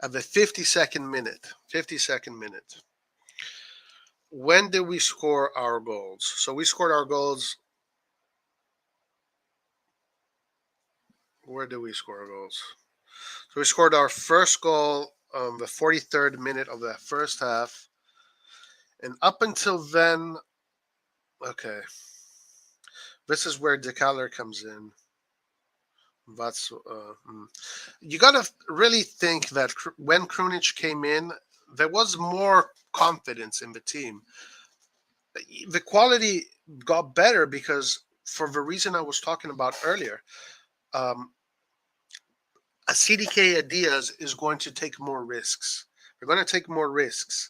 at the 52nd minute. 52nd minute. When did we score our goals? So we scored our goals. Where did we score our goals? So we scored our first goal on the 43rd minute of the first half. And up until then, okay, this is where De Keller comes in. That's you gotta really think that when Krunic came in, there was more confidence in the team. The quality got better because, for the reason I was talking about earlier, a CDK Diaz is going to take more risks. They're going to take more risks,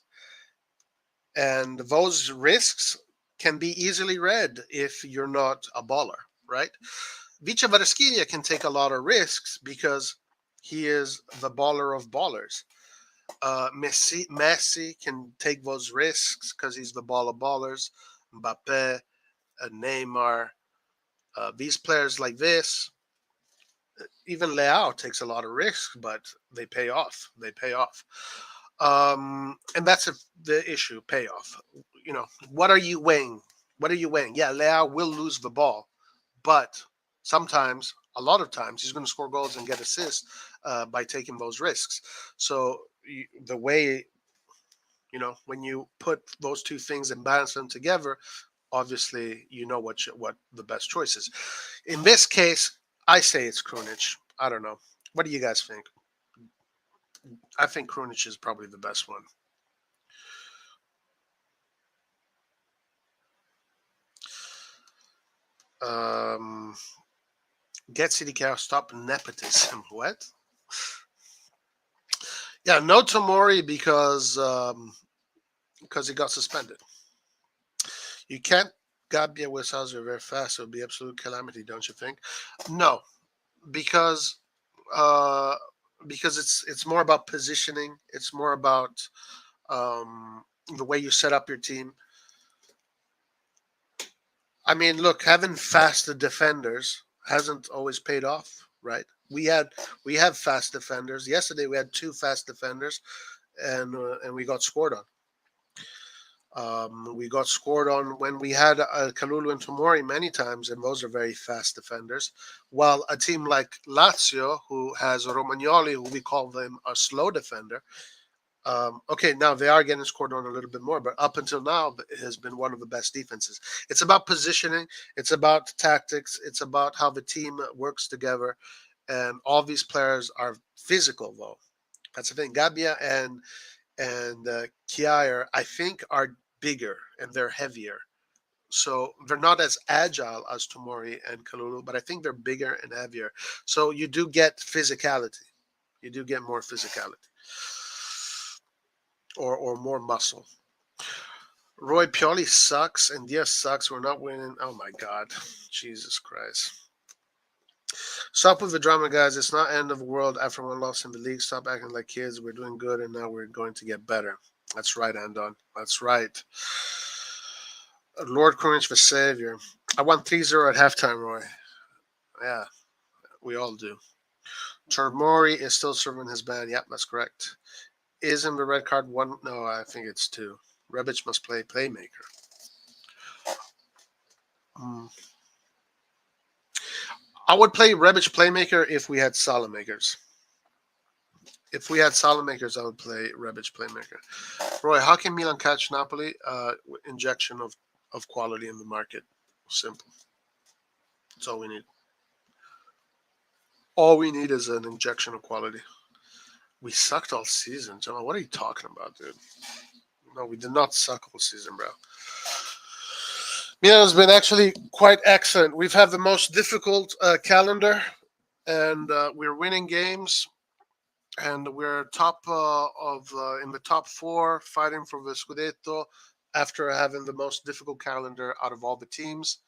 and those risks can be easily read if you're not a baller, right? Vicha Varaskelia can take a lot of risks because he is the baller of ballers. Messi can take those risks because he's the ball of ballers. Mbappe, Neymar, these players like this, even Leao takes a lot of risks, but they pay off. They pay off. And that's the issue, payoff. What are you weighing? What are you weighing? Yeah, Leao will lose the ball, but sometimes, a lot of times, he's going to score goals and get assists by taking those risks. So the way, when you put those two things and balance them together, obviously, what the best choice is. In this case, I say it's Krunic. I don't know. What do you guys think? I think Krunic is probably the best one. Get City Cow, stop nepotism. What? Yeah, no Tomori because he got suspended. You can't Gabbia with Salzburg very fast. It would be absolute calamity, don't you think? No, because uh, because it's more about positioning. It's more about the way you set up your team. I mean, look, having fast defenders hasn't always paid off, right? We have fast defenders. Yesterday we had two fast defenders, and we got scored on. We got scored on when we had Kalulu and Tomori many times, and those are very fast defenders. While a team like Lazio, who has Romagnoli, who we call them a slow defender, okay, now they are getting scored on a little bit more, but up until now, it has been one of the best defenses. It's about positioning, it's about tactics, it's about how the team works together, and all these players are physical, though. That's the thing. Gabbia and Kier, I think, are bigger and they're heavier. So they're not as agile as Tomori and Kalulu, but I think they're bigger and heavier. So you do get physicality. You do get more physicality or more muscle. Roy Pioli sucks and Diaz sucks. We're not winning. Oh my God. Jesus Christ. Stop with the drama, guys. It's not end of the world after one loss in the league. Stop acting like kids. We're doing good and now we're going to get better. That's right, Andon. That's right. Lord Courage for Savior. I won 3-0 at halftime, Roy. Yeah, we all do. Tomori is still serving his ban. Yep, that's correct. Isn't the red card one? No, I think it's two. Rebic must play playmaker. I would play Rebic playmaker if we had Salamakers. If we had Salamakers, I would play Rebic playmaker. Roy, how can Milan catch Napoli? Injection of quality in the market. Simple. That's all we need. All we need is an injection of quality. We sucked all season. Jamal, what are you talking about, dude? No, we did not suck all season, bro. Milan has been actually quite excellent. We've had the most difficult calendar, and we're winning games, and we're top of in the top four, fighting for the Scudetto after having the most difficult calendar out of all the teams.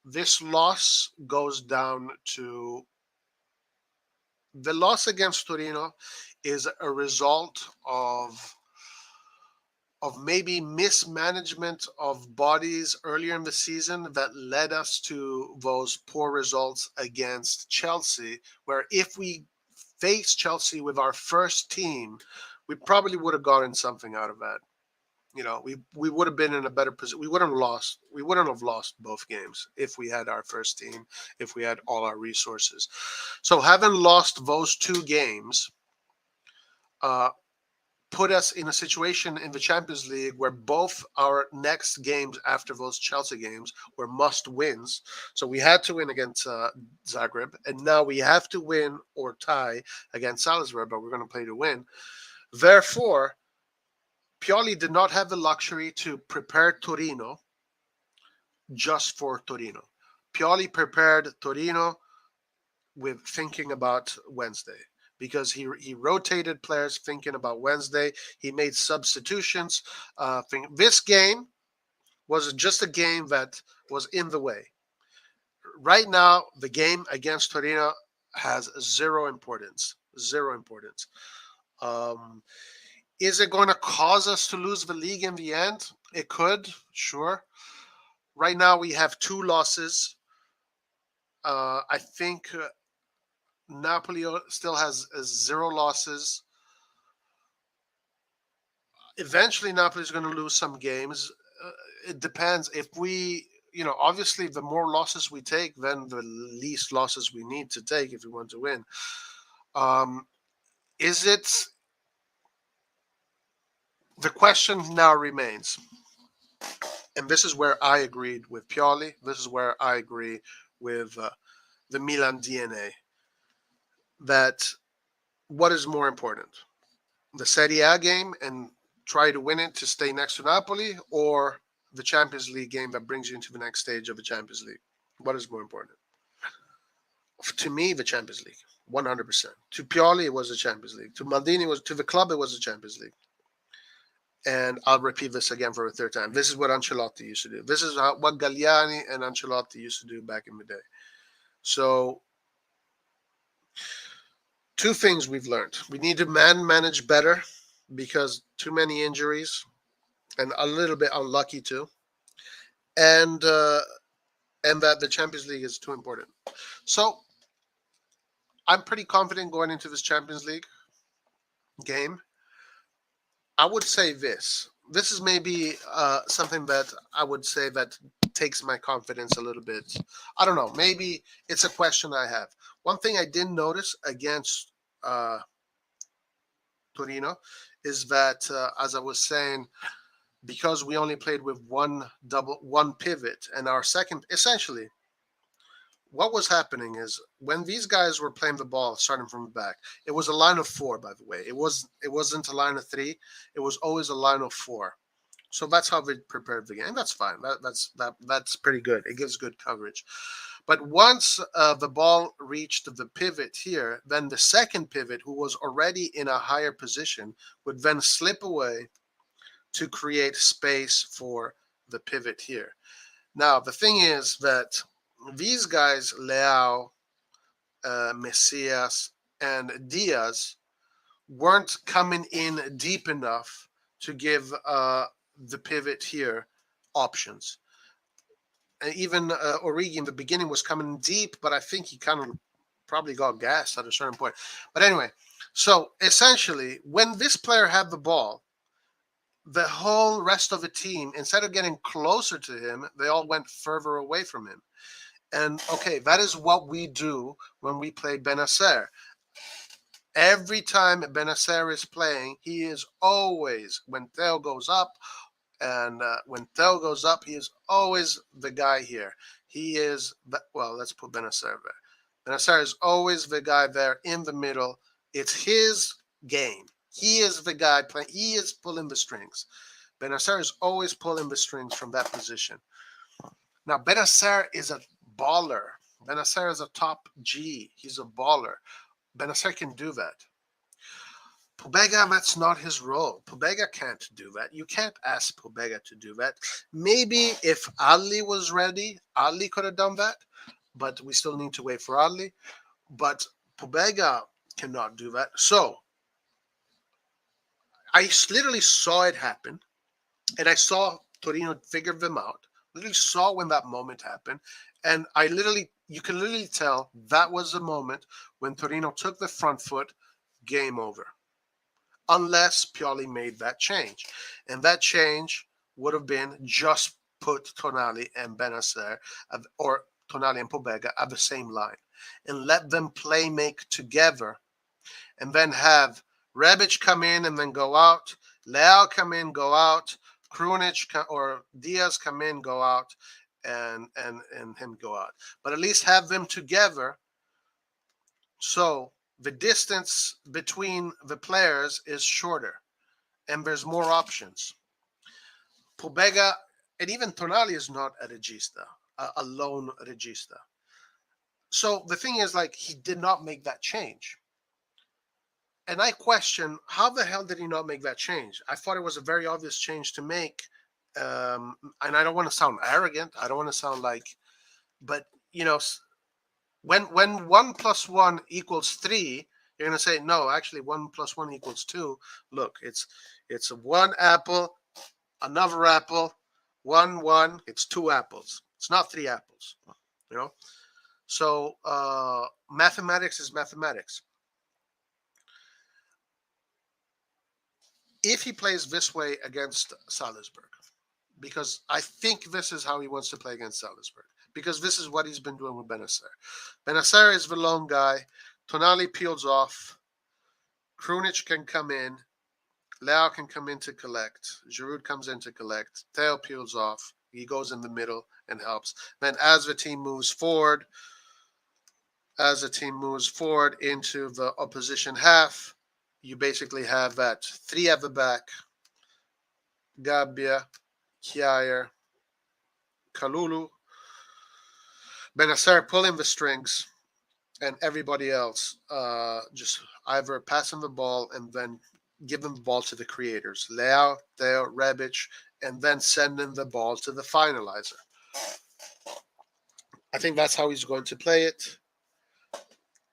This loss goes down to the loss against Torino is a result of maybe mismanagement of bodies earlier in the season that led us to those poor results against Chelsea, where if we faced Chelsea with our first team, we probably would have gotten something out of that. You know, we would have been in a better position. We wouldn't have lost both games if we had our first team, if we had all our resources. So having lost those two games put us in a situation in the Champions League where both our next games after those Chelsea games were must wins. So we had to win against Zagreb, and now we have to win or tie against Salzburg, but we're going to play to win. Therefore, Pioli did not have the luxury to prepare Torino just for Torino. Pioli prepared Torino with thinking about Wednesday, because he rotated players thinking about Wednesday. He made substitutions. This game was just a game that was in the way. Right now, the game against Torino has zero importance. Zero importance. Is it going to cause us to lose the league in the end? It could, sure. Right now, we have 2 losses. I think Napoli still has 0 losses. Eventually, Napoli is going to lose some games. It depends. If we, obviously, the more losses we take, then the least losses we need to take if we want to win. Is it? The question now remains, and this is where I agreed with Pioli. This is where I agree with the Milan DNA. that what is more important, the Serie A game and try to win it to stay next to Napoli, or the Champions League game that brings you into the next stage of the Champions League? What is more important? To me, the Champions League, 100%. To Pioli, it was the Champions League. To Maldini, to the club, it was the Champions League. And I'll repeat this again for a third time. This is what Ancelotti used to do. This is what Galliani and Ancelotti used to do back in the day. So, two things we've learned. We need to manage better because too many injuries and a little bit unlucky too. And that the Champions League is too important. So, I'm pretty confident going into this Champions League game. I would say this. This is maybe something that I would say that takes my confidence a little bit. I don't know. Maybe it's a question I have. One thing I didn't notice against Torino is that, as I was saying, because we only played with one pivot, and our second, essentially, what was happening is when these guys were playing the ball starting from the back, it was a line of four, by the way. It wasn't a line of three. It was always a line of four. So that's how they prepared the game. That's fine. That's pretty good. It gives good coverage. But once the ball reached the pivot here, then the second pivot, who was already in a higher position, would then slip away to create space for the pivot here. Now, the thing is that these guys, Leao, Messias, and Diaz, weren't coming in deep enough to give the pivot here options. And even Origi in the beginning was coming deep, but I think he kind of probably got gassed at a certain point. But anyway, so essentially, when this player had the ball, the whole rest of the team, instead of getting closer to him, they all went further away from him. And okay, that is what we do when we play Benacer. Every time Benacer is playing, he is always, when Theo goes up, and when Theo goes up, he is always the guy here. He is, well, let's put Benacer there. Benacer is always the guy there in the middle. It's his game. He is the guy playing. He is pulling the strings. Benacer is always pulling the strings from that position. Now, Benacer is a baller. Benacer is a top G. He's a baller. Benacer can do that. Pobega, that's not his role. Pobega can't do that. You can't ask Pobega to do that. Maybe if Ali was ready, Ali could have done that, but we still need to wait for Ali. But Pobega cannot do that. So, I literally saw it happen, and I saw Torino figure them out. Literally saw when that moment happened, and you can literally tell that was the moment when Torino took the front foot. Game over, unless Pioli made that change, and that change would have been just put Tonali and Benacer, or Tonali and Pobega, at the same line, and let them play make together, and then have Rebic come in and then go out, Leao come in, go out, Krunic or Diaz come in, go out, and him go out. But at least have them together, so the distance between the players is shorter, and there's more options. Pobega and even Tonali is not a regista, a lone regista. So the thing is, like, he did not make that change. And I question, how the hell did he not make that change? I thought it was a very obvious change to make. And I don't want to sound arrogant. I don't want to sound like, but when 1 + 1 = 3, you're going to say, no, actually 1 + 1 = 2. Look, it's one apple, another apple, 1, it's 2 apples. It's not 3 apples, So mathematics is mathematics. If he plays this way against Salzburg, because I think this is how he wants to play against Salzburg, because this is what he's been doing with Benacer. Benacer is the lone guy. Tonali peels off. Krunic can come in. Leao can come in to collect. Giroud comes in to collect. Theo peels off. He goes in the middle and helps. Then as the team moves forward, as a team moves forward into the opposition half, you basically have that three at the back: Gabbia, Kjaer, Kalulu, Benacer pulling the strings, and everybody else just either passing the ball and then giving the ball to the creators, Leao, Theo, Rebic, and then sending the ball to the finalizer. I think that's how he's going to play it.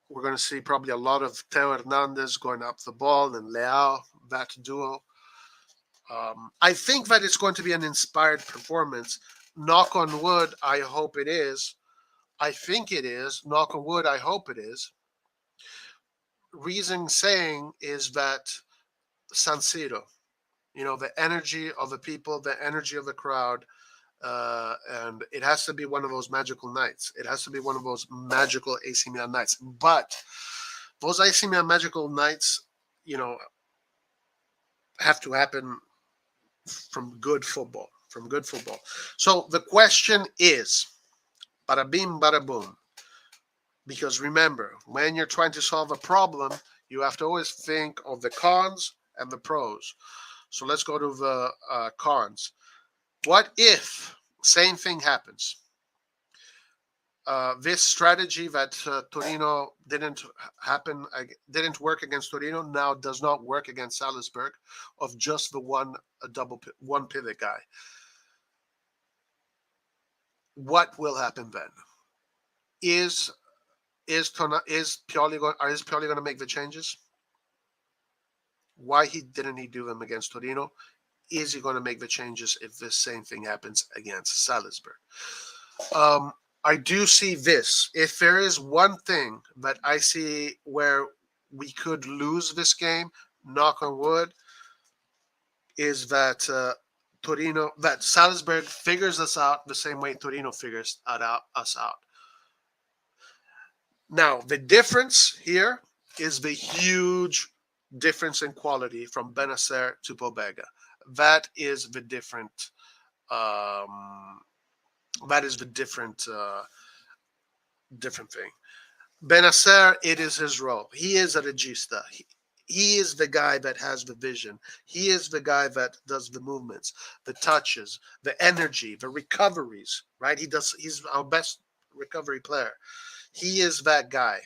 We're going to see probably a lot of Theo Hernandez going up the ball and Leao, that duo. I think that it's going to be an inspired performance. Knock on wood, I hope it is. I think it is. Knock on wood, I hope it is. Reason saying is that San Siro, the energy of the people, the energy of the crowd, and it has to be one of those magical nights. It has to be one of those magical AC Milan nights. But those AC Milan magical nights, have to happen from good football. So the question is, bada bing, bada boom. Because remember, when you're trying to solve a problem, you have to always think of the cons and the pros. So let's go to the cons. What if same thing happens? This strategy that Torino didn't work against Torino, now does not work against Salzburg, of just the one pivot guy. What will happen then? Is Pioli going to make the changes? Why didn't he do them against Torino? Is he going to make the changes if this same thing happens against Salzburg? I do see this. If there is one thing that I see where we could lose this game, knock on wood, is that Salzburg figures us out the same way Torino figures us out. Now, the difference here is the huge difference in quality from Benacer to Pobega. That is the different. Different thing. Benacer, it is his role. He is a regista. He is the guy that has the vision. He is the guy that does the movements, the touches, the energy, the recoveries. Right? He's our best recovery player. He is that guy.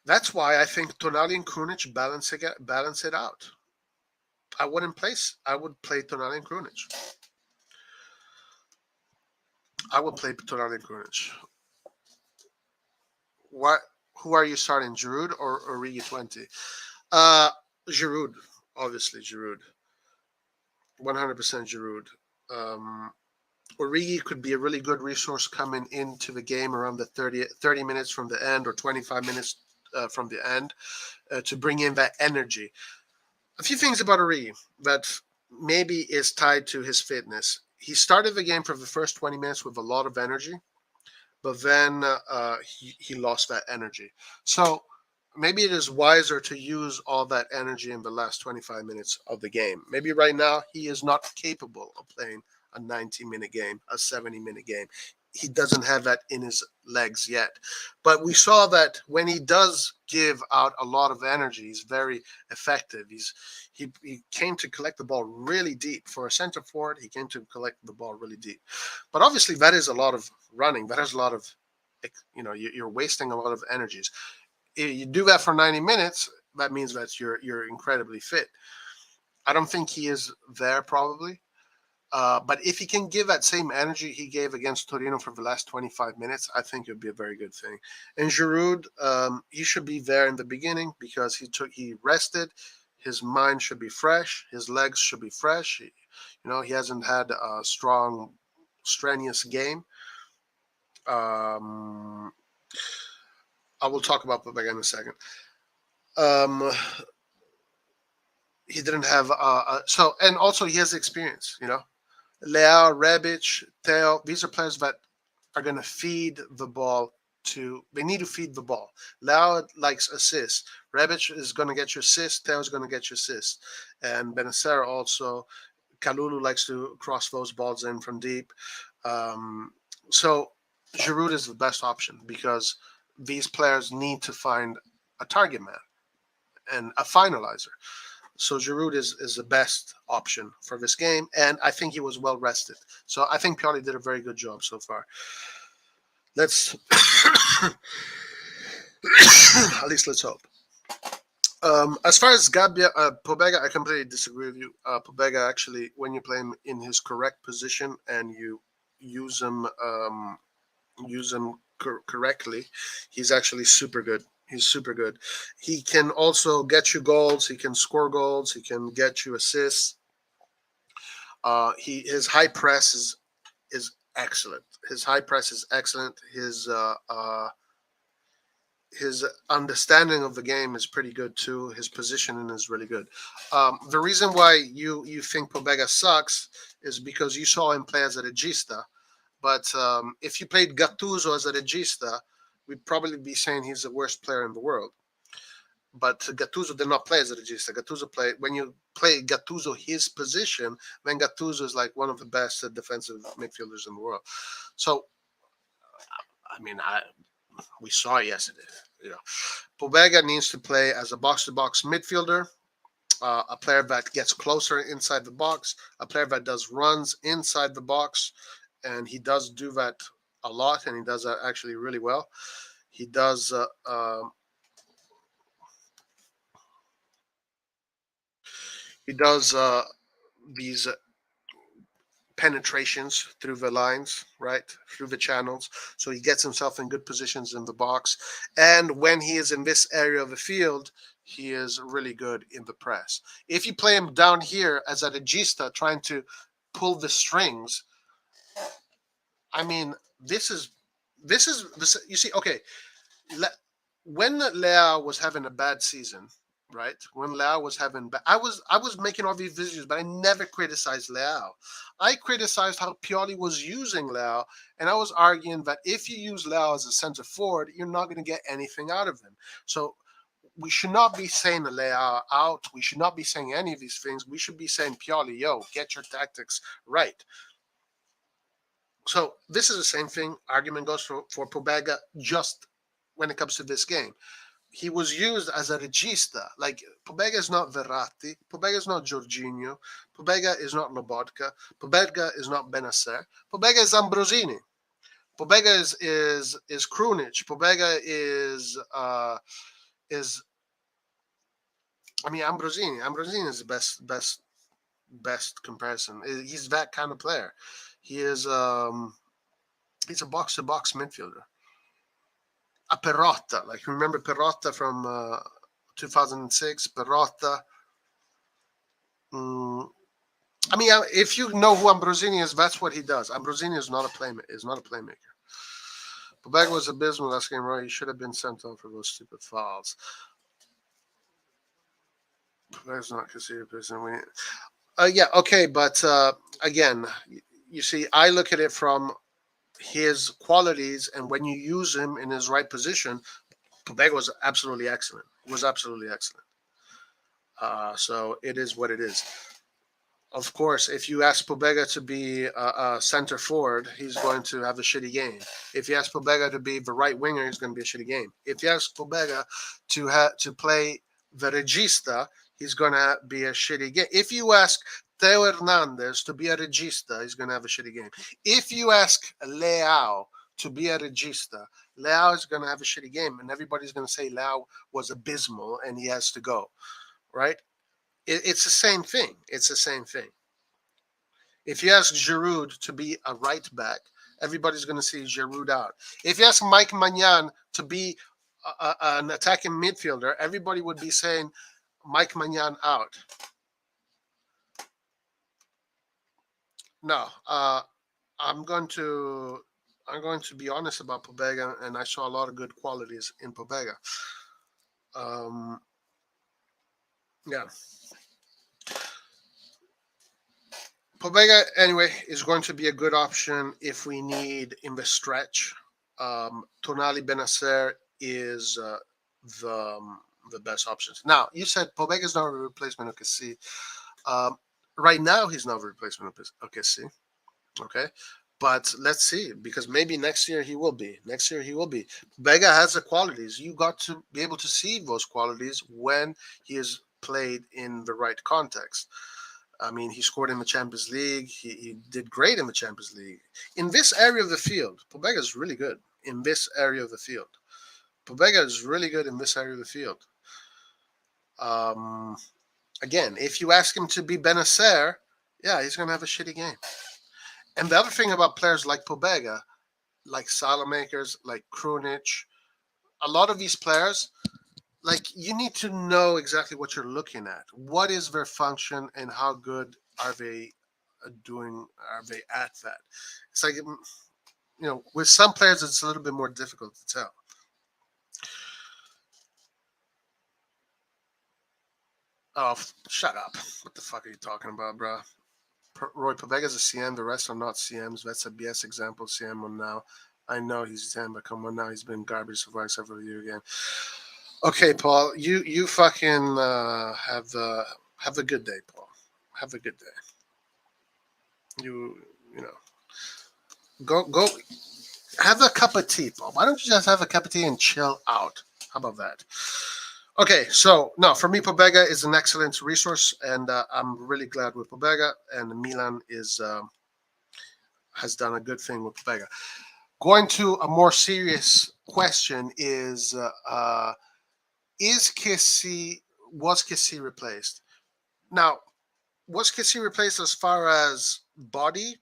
That's why I think Tonali and Krunic balance it out. I would play Tonali and Krunic. I would play Tonali and Krunic. Who are you starting, Giroud or Origi 20? Giroud, obviously Giroud. 100% Giroud. Origi could be a really good resource coming into the game around the 30 minutes from the end, or 25 minutes from the end, to bring in that energy. A few things about Origi that maybe is tied to his fitness. He started the game for the first 20 minutes with a lot of energy, but then he lost that energy. So maybe it is wiser to use all that energy in the last 25 minutes of the game. Maybe right now he is not capable of playing a 90-minute game, a 70-minute game. He doesn't have that in his legs yet. But we saw that when he does give out a lot of energy, he's very effective. He came to collect the ball really deep. For a center forward, he came to collect the ball really deep. But obviously that is a lot of running. That is a lot of, you're wasting a lot of energies. If you do that for 90 minutes, that means that you're incredibly fit. I don't think he is there probably. But if he can give that same energy he gave against Torino for the last 25 minutes, I think it would be a very good thing. And Giroud, he should be there in the beginning because he rested. His mind should be fresh. His legs should be fresh. He hasn't had a strong, strenuous game. I will talk about Pobega in a second. He didn't have and also he has experience. Leao, Rebic, Theo, these are players that are going to feed the ball they need to feed the ball. Leao likes assists. Rebic is going to get your assists. Theo is going to get your assists. And Benacer also Kalulu likes to cross those balls in from deep. So Giroud is the best option because these players need to find a target man and a finalizer. So Giroud is the best option for this game, and I think he was well rested. So I think Pioli did a very good job so far. Let's at least let's hope. As far as Gabbia, Pobega, I completely disagree with you. Pobega actually, when you play him in his correct position and you use him correctly, he's actually super good. He's super good. He can also get you goals. He can score goals. He can get you assists. His high press is excellent. His high press is excellent. His understanding of the game is pretty good too. His positioning is really good. The reason why you think Pobega sucks is because you saw him play as a regista. But if you played Gattuso as a regista, we'd probably be saying he's the worst player in the world. But Gattuso did not play as a regista. Gattuso played when you play Gattuso his position, then Gattuso is like one of the best defensive midfielders in the world. So, I mean, we saw it yesterday. Pobega needs to play as a box-to-box midfielder, a player that gets closer inside the box, a player that does runs inside the box, and he does do that a lot, and he does that actually really well. He does these penetrations through the lines, right, through the channels. So he gets himself in good positions in the box. And when he is in this area of the field, he is really good in the press. If you play him down here as a regista trying to pull the strings, I mean, this is you see, okay, when Leao was having a bad season, right? When Leao was having I was making all these videos, but I never criticized Leao. I criticized how Pioli was using Leao, and I was arguing that if you use Leao as a center forward, you're not going to get anything out of him. So we should not be saying Leao out. We should not be saying any of these things. We should be saying, Pioli, yo, get your tactics right. So this is the same thing. Argument goes for Pobega just when it comes to this game. He was used as a regista. Like, Pobega is not Verratti. Pobega is not Jorginho. Pobega is not Lobotka. Pobega is not Benacer. Pobega is Ambrosini. Pobega is Krunic. Pobega is I mean, Ambrosini. Ambrosini is the best comparison. He's that kind of player. He is he's a box to box midfielder. A Perotta, like, remember Perotta from 2006? Perotta. I mean, if you know who Ambrosini is, that's what he does. Ambrosini is not a playmaker. Pobega was abysmal last game, right? He should have been sent off for those stupid fouls. Pobega's not considered person. Yeah, okay, but again, you see, I look at it from his qualities, and when you use him in his right position, Pobega was absolutely excellent. So it is what it is. Of course, if you ask Pobega to be a center forward, he's going to have a shitty game. If you ask Pobega to be the right winger, he's going to be a shitty game. If you ask Pobega to play the regista, he's going to be a shitty game. If you ask Theo Hernandez to be a regista, he's going to have a shitty game. If you ask Leao to be a regista, Leao is going to have a shitty game, and everybody's going to say Leao was abysmal and he has to go, right? It's the same thing. If you ask Giroud to be a right back, everybody's going to see Giroud out. If you ask Mike Maignan to be an attacking midfielder, everybody would be saying Mike Maignan out. No, I'm going to be honest about Pobega, and I saw a lot of good qualities in Pobega. Yeah. Pobega, anyway, is going to be a good option if we need in the stretch. Tonali Benacer is the best options. Now, you said Pobega is not a replacement of Kessie. Right now, he's not a replacement of Kessie. Okay. But let's see, because maybe next year he will be. Next year he will be. Pobega has the qualities. You got to be able to see those qualities when he is played in the right context. I mean, he scored in the Champions League. He did great in the Champions League. In this area of the field, Pobega is really good in this area of the field. Pobega is really good in this area of the field. Um, Again, if you ask him to be Benacer, yeah, he's going to have a shitty game. And the other thing about players like Pobega, like Salamakers, like Krunic, a lot of these players, like you need to know exactly what you're looking at. What is their function and how good are they doing? Are they at that? It's like, with some players, it's a little bit more difficult to tell. Oh, shut up. What the fuck are you talking about, bro? Roy Povega's a CM. The rest are not CMs. That's a BS example. CM one now. I know he's 10, but come on now. He's been garbage for like several years again. Okay, Paul. You fucking have a good day, Paul. Have a good day. You know go have a cup of tea, Paul. Why don't you just have a cup of tea and chill out? How about that? Okay, so no, for me, Pobega is an excellent resource, and I'm really glad with Pobega, and Milan has done a good thing with Pobega. Going to a more serious question is was Kessie replaced? Now, was Kessie replaced as far as body,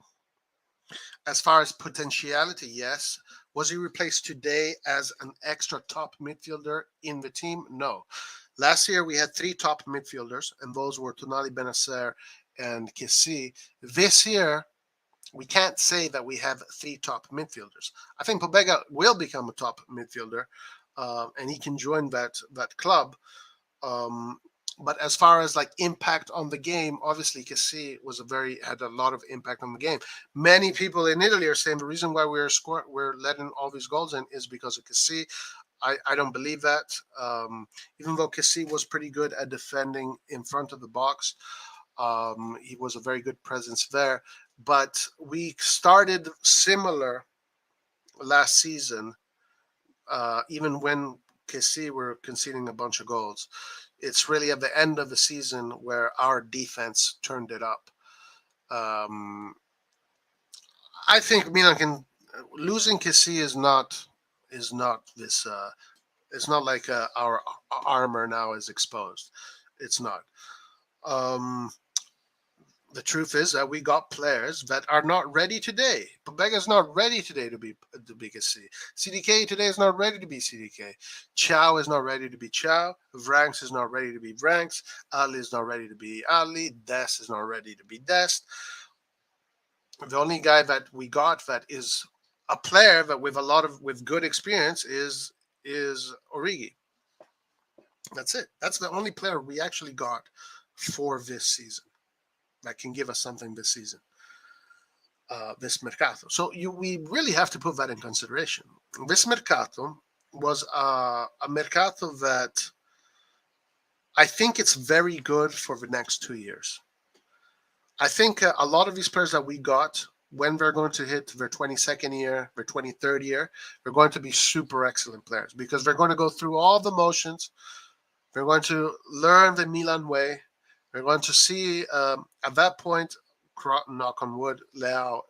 as far as potentiality? Yes. Was he replaced today as an extra top midfielder in the team? No. Last year we had 3 top midfielders, and those were Tonali, Benacer, and Kessie. This year we can't say that we have 3 top midfielders. I think Pobega will become a top midfielder, and he can join that club. But as far as like impact on the game, obviously Kessie had a lot of impact on the game. Many people in Italy are saying the reason why we're letting all these goals in is because of Kessie. I don't believe that. Even though Kessie was pretty good at defending in front of the box, he was a very good presence there. But we started similar last season, even when Kessie were conceding a bunch of goals. It's really at the end of the season where our defense turned it up. I think Milan losing Kessie is not this. It's not like our armor now is exposed. It's not. The truth is that we got players that are not ready today. Pobega is not ready today to be Kessie. CDK today is not ready to be CDK. Chow is not ready to be Chow. Vranks is not ready to be Vranks. Ali is not ready to be Ali. Dest is not ready to be Dest. The only guy that we got that is a player that with good experience is Origi. That's it. That's the only player we actually got for this season that can give us something this season, this mercato. So we really have to put that in consideration. This mercato was a mercato that I think it's very good for the next 2 years. I think a lot of these players that we got, when they're going to hit their 22nd year, their 23rd year, they're going to be super excellent players because they're going to go through all the motions. They're going to learn the Milan way. We're going to see at that point, knock on wood, Leao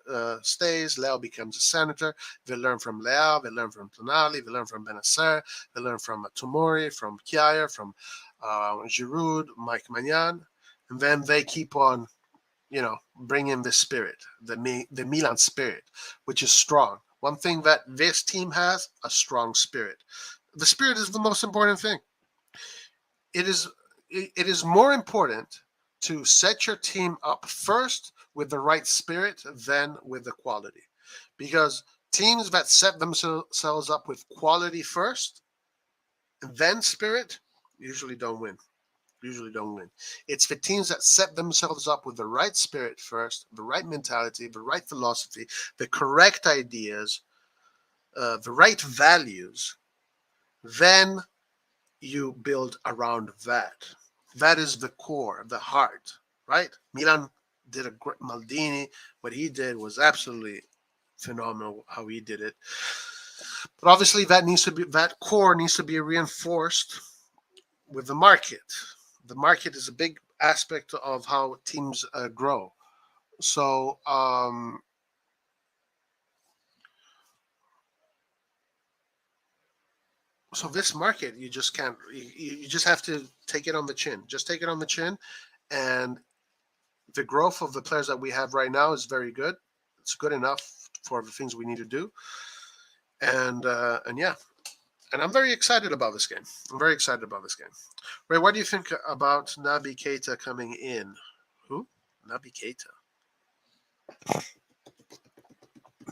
stays. Leao becomes a senator. They learn from Leao. They learn from Tonali. They learn from Benacer. They learn from Tomori, from Kjaer, from Giroud, Mike Maignan. And then they keep on, bringing the spirit, the Milan spirit, which is strong. One thing that this team has, a strong spirit. The spirit is the most important thing. It is more important to set your team up first with the right spirit than with the quality. Because teams that set themselves up with quality first, then spirit, usually don't win. It's the teams that set themselves up with the right spirit first, the right mentality, the right philosophy, the correct ideas, the right values, then you build around that. That is the core, the heart, right? Milan did a great Maldini. What he did was absolutely phenomenal. How he did it, but obviously that core needs to be reinforced with the market. The market is a big aspect of how teams grow. So so this market, you just can't. You just have to take it on the chin. Just take it on the chin, and the growth of the players that we have right now is very good. It's good enough for the things we need to do, and yeah, and I'm very excited about this game. I'm very excited about this game. Ray, what do you think about Naby Keita coming in? Who? Naby Keita.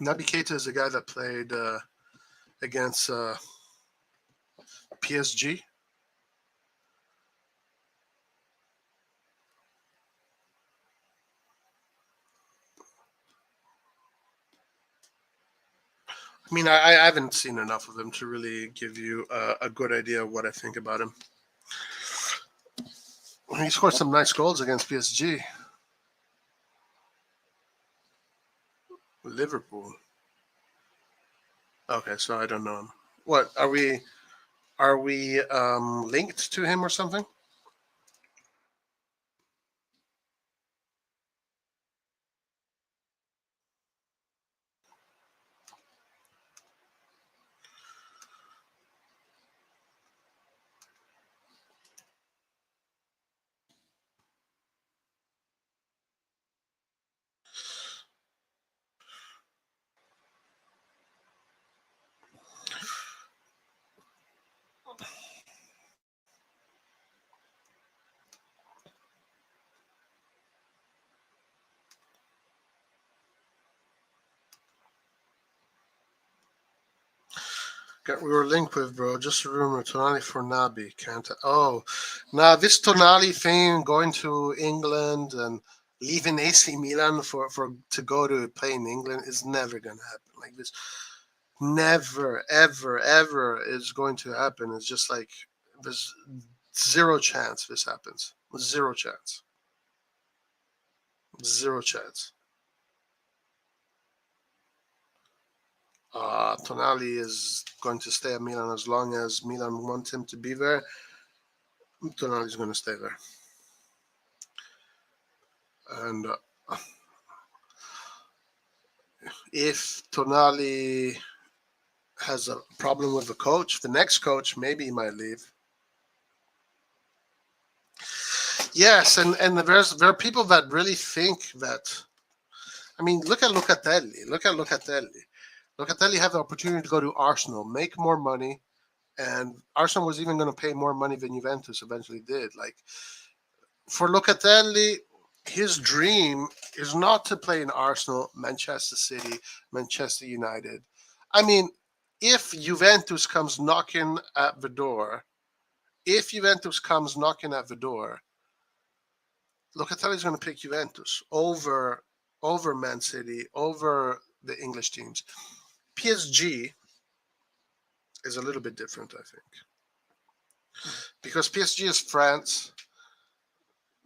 Naby Keita is the guy that played against PSG. I mean, I haven't seen enough of him to really give you a good idea of what I think about him. He scored some nice goals against PSG. Liverpool. Okay, so I don't know him. What are we? Are we linked to him or something? We were linked with, bro. Just a rumor. Tonali for Nabi. Can't. Oh, now this Tonali thing, going to England and leaving AC Milan for to go to play in England, is never gonna happen. Like this, never, ever, ever is going to happen. It's just like there's zero chance this happens. Zero chance. Zero chance. Tonali is going to stay at Milan as long as Milan want him to be there. Tonali is going to stay there. And if Tonali has a problem with the coach, the next coach maybe he might leave. Yes, and there are people that really think that. I mean, look at Locatelli. Look at Locatelli. Locatelli had the opportunity to go to Arsenal, make more money, and Arsenal was even going to pay more money than Juventus eventually did. Like for Locatelli, his dream is not to play in Arsenal, Manchester City, Manchester United. I mean, if Juventus comes knocking at the door, Locatelli's going to pick Juventus over Man City, over the English teams. PSG is a little bit different, I think, because PSG is France.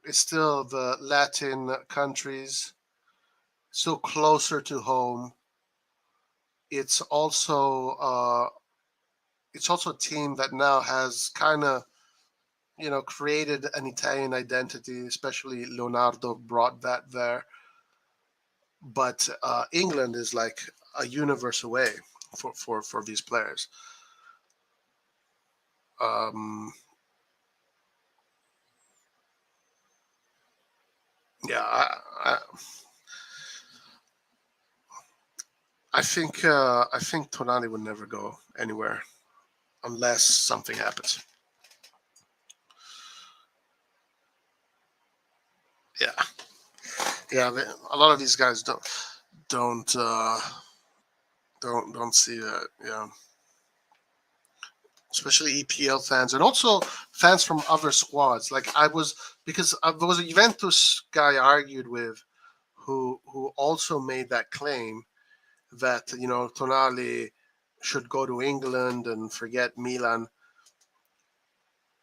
It's still the Latin countries, so closer to home. It's also a team that now has kind of created an Italian identity. Especially Leonardo brought that there. But England is like a universe away for these players. Yeah, I think Tonali would never go anywhere unless something happens. Yeah, yeah. A lot of these guys don't see that. Yeah, especially EPL fans and also fans from other squads. Like because there was a Juventus guy I argued with, who also made that claim that Tonali should go to England and forget Milan,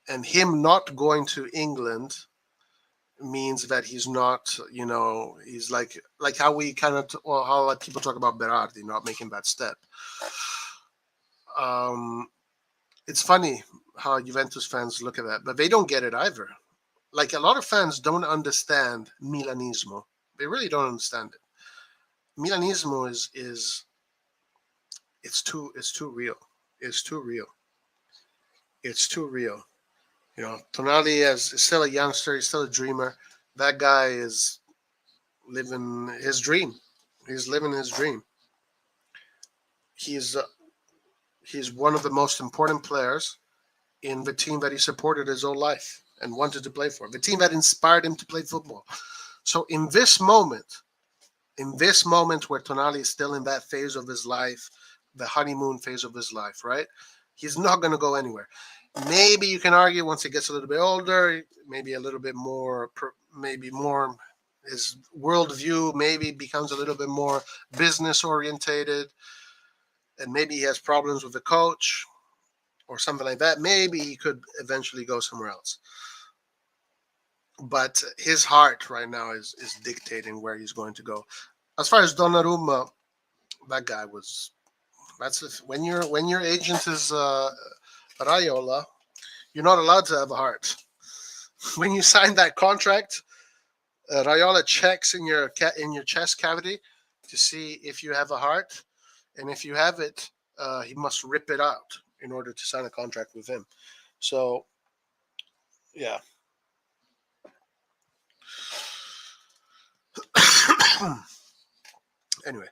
and him not going to England means that he's not, he's like how we kind of, or how like people talk about Berardi not making that step. It's funny how Juventus fans look at that, but they don't get it either. Like a lot of fans don't understand Milanismo. They really don't understand it. Milanismo is it's too real. It's too real. It's too real. Tonali is still a youngster. He's still a dreamer. That guy is living his dream. He's living his dream. He's he's one of the most important players in the team that he supported his whole life and wanted to play for. The team that inspired him to play football. So in this moment where Tonali is still in that phase of his life, the honeymoon phase of his life, right? He's not going to go anywhere. Maybe you can argue once he gets a little bit older, maybe a little bit more, maybe more, his worldview maybe becomes a little bit more business orientated, and maybe he has problems with the coach or something like that. Maybe he could eventually go somewhere else. But his heart right now is dictating where he's going to go. As far as Donnarumma, that guy was. When your agent is Raiola, you're not allowed to have a heart. When you sign that contract, Raiola checks in your chest cavity to see if you have a heart, and if you have it, he must rip it out in order to sign a contract with him. So, yeah. Anyway,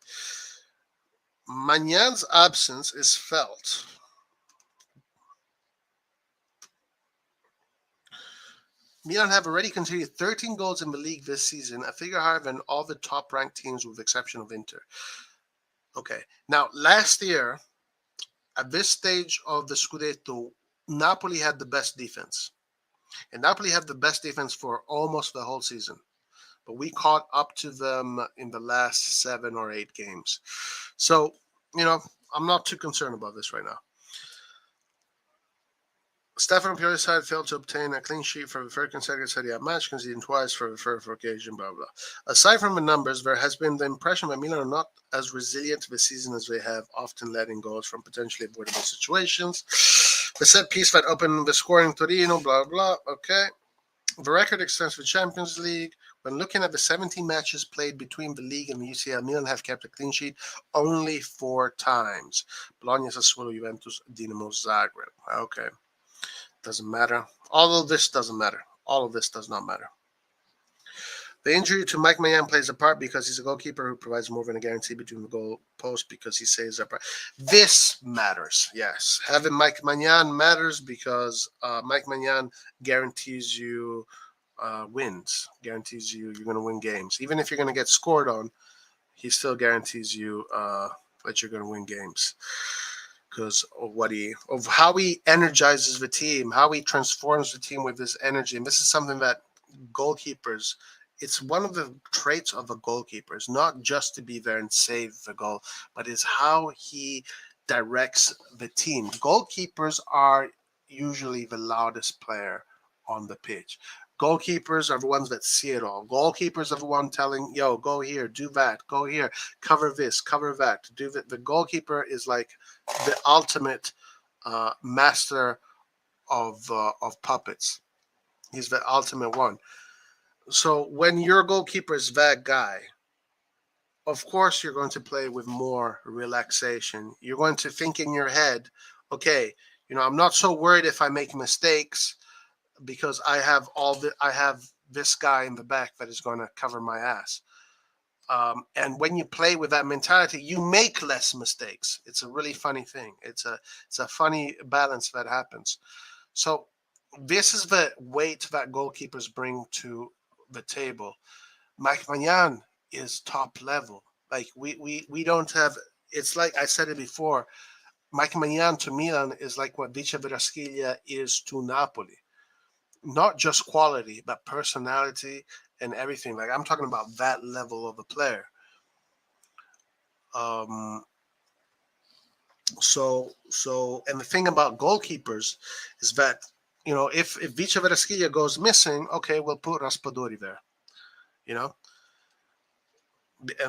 Magnan's absence is felt. Milan have already conceded 13 goals in the league this season, a figure higher than all the top-ranked teams with the exception of Inter. Okay, now last year, at this stage of the Scudetto, Napoli had the best defense. And Napoli had the best defense for almost the whole season. But we caught up to them in the last 7 or 8 games. So, I'm not too concerned about this right now. Stefano Pioli's side failed to obtain a clean sheet for the third consecutive Serie A match, conceding twice for the third occasion, blah, blah. Aside from the numbers, there has been the impression that Milan are not as resilient this season as they have, often letting goals from potentially avoidable situations. The set piece that opened the scoring Torino, blah, blah, okay. The record extends to the Champions League. When looking at the 17 matches played between the league and the UCL, Milan have kept a clean sheet only 4 times. Bologna, Sassuolo, Juventus, Dinamo, Zagreb. Okay. Doesn't matter. All of this doesn't matter. All of this does not matter. The injury to Mike Maignan plays a part because he's a goalkeeper who provides more than a guarantee between the goal post because he saves up. This matters, yes. Having Mike Maignan matters because Mike Maignan guarantees you wins, guarantees you're going to win games. Even if you're going to get scored on, he still guarantees you that you're going to win games. Because of how he energizes the team, how he transforms the team with this energy. And this is something that goalkeepers, it's one of the traits of a goalkeeper, is not just to be there and save the goal, but is how he directs the team. Goalkeepers are usually the loudest player on the pitch. Goalkeepers are the ones that see it all. Goalkeepers are the one telling, yo, go here, do that, go here, cover this, cover that, do that. The goalkeeper is like the ultimate master of puppets. He's the ultimate one. So when your goalkeeper is that guy, of course you're going to play with more relaxation. You're going to think in your head, okay, I'm not so worried if I make mistakes because I have this guy in the back that is going to cover my ass. And when you play with that mentality, you make less mistakes. It's a really funny thing. It's a funny balance that happens. So this is the weight that goalkeepers bring to the table. Mike Maignan is top level. Like we don't have. It's like I said it before. Mike Maignan to Milan is like what Vice Verasquilla is to Napoli. Not just quality, but personality and everything. Like I'm talking about that level of a player. So, and the thing about goalkeepers is that if Vice Verasquilla goes missing, okay, we'll put Raspadori there.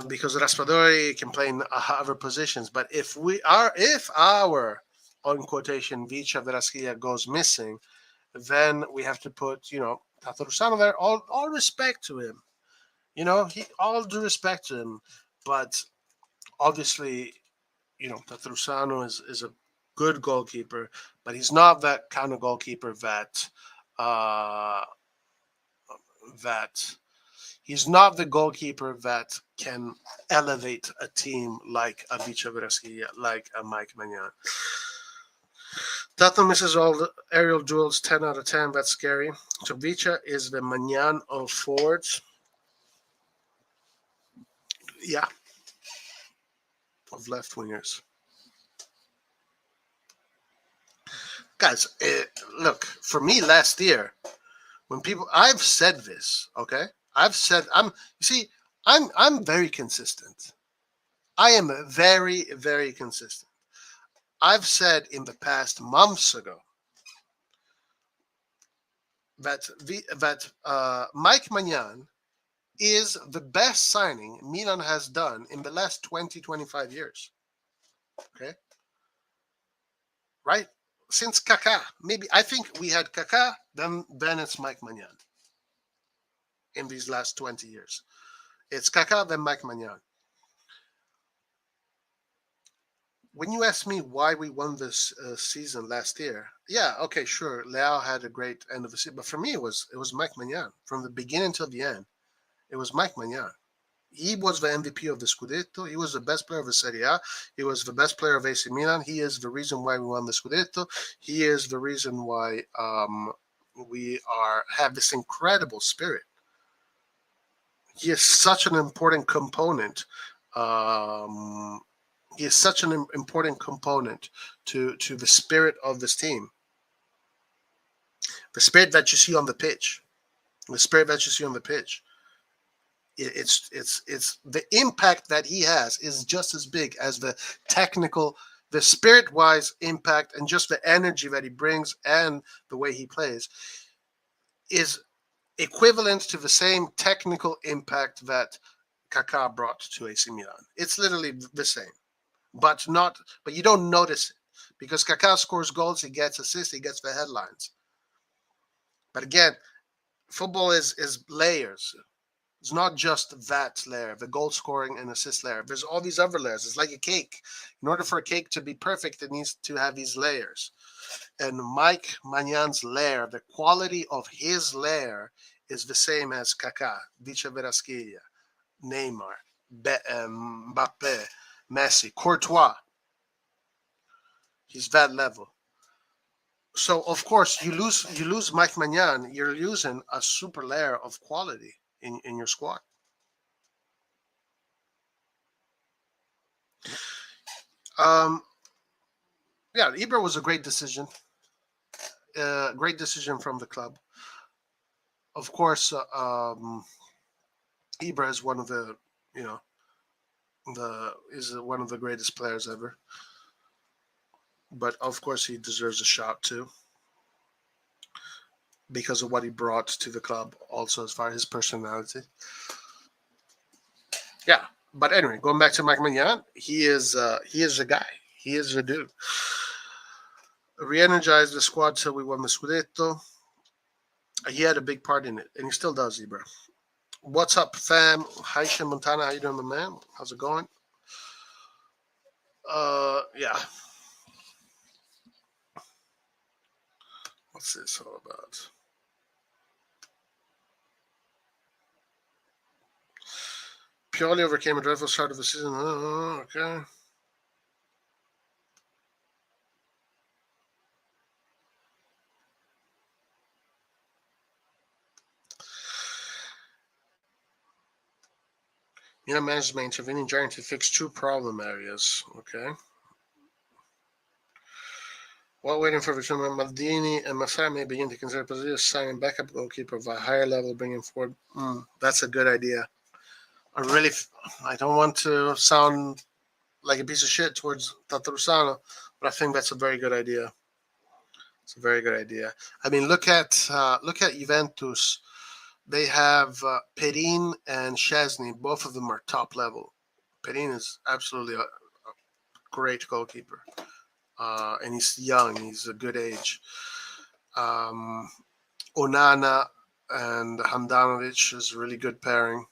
Because Raspadori can play in other positions. But if our on quotation Vice Verasquilla goes missing, then we have to put Tato Rusano there. All respect to him, all due respect to him, but obviously Tato Rusano is a good goalkeeper, but he's not that kind of goalkeeper that he's not the goalkeeper that can elevate a team like a Vice Verasquilla, like a Mike Maignan. Tato misses all the aerial duels 10 out of 10. That's scary. So Vicha is the Maignan of forwards. Yeah. Of left wingers. Guys, look, for me last year, I've said this, okay? I'm very consistent. I am very, very consistent. I've said in the past months ago that Mike Maignan is the best signing Milan has done in the last 20, 25 years. Okay? Right? Since Kaká. Maybe, I think we had Kaká, then it's Mike Maignan. In these last 20 years. It's Kaká, then Mike Maignan. When you ask me why we won this season last year, yeah, okay, sure, Leao had a great end of the season, but for me it was Mike Maignan from the beginning till the end. It was Mike Maignan. He was the MVP of the Scudetto. He was the best player of the Serie A. He was the best player of AC Milan. He is the reason why we won the Scudetto. He is the reason why we have this incredible spirit. He is such an important component. He is such an important component to the spirit of this team. The spirit that you see on the pitch. The spirit that you see on the pitch. It's the impact that he has is just as big as the technical, the spirit-wise impact, and just the energy that he brings and the way he plays is equivalent to the same technical impact that Kaká brought to AC Milan. It's literally the same, but you don't notice it because Kaká scores goals, he gets assists, he gets the headlines. But again, football is layers. It's not just that layer, the goal scoring and assist layer. There's all these other layers. It's like a cake. In order for a cake to be perfect, it needs to have these layers. And Mike Magnan's layer, the quality of his layer is the same as Kaká, Vice Verasquilla, Neymar, Mbappé, Messi, Courtois. He's that level. So, of course, you lose Mike Maignan, you're losing a super layer of quality in your squad. Yeah, Ibra was a great decision. Great decision from the club. Of course, Ibra is one of the one of the greatest players ever. But of course, he deserves a shot too, because of what he brought to the club, also as far as his personality. Yeah, but anyway, going back to Mike Maignan, he is a guy. He is a dude. Re-energized the squad till we won the Scudetto. He had a big part in it, and he still does, Ibra. What's up, fam? Haitian Montana, how you doing, my man? How's it going? Yeah. What's this all about? Pioli overcame a dreadful start of the season. Okay. Milan managed by intervening giant to fix two problem areas. Okay. While waiting for Victor Maldini and Massara may begin to consider position signing backup goalkeeper of a higher level, bringing forward. That's a good idea. I don't want to sound like a piece of shit towards Tato Rusano, but I think that's a very good idea. It's a very good idea. I mean, look at Juventus. They have Perin and Szczesny. Both of them are top level. Perin is absolutely a great goalkeeper, and he's young. He's a good age. Um, Onana and Handanovic is a really good pairing.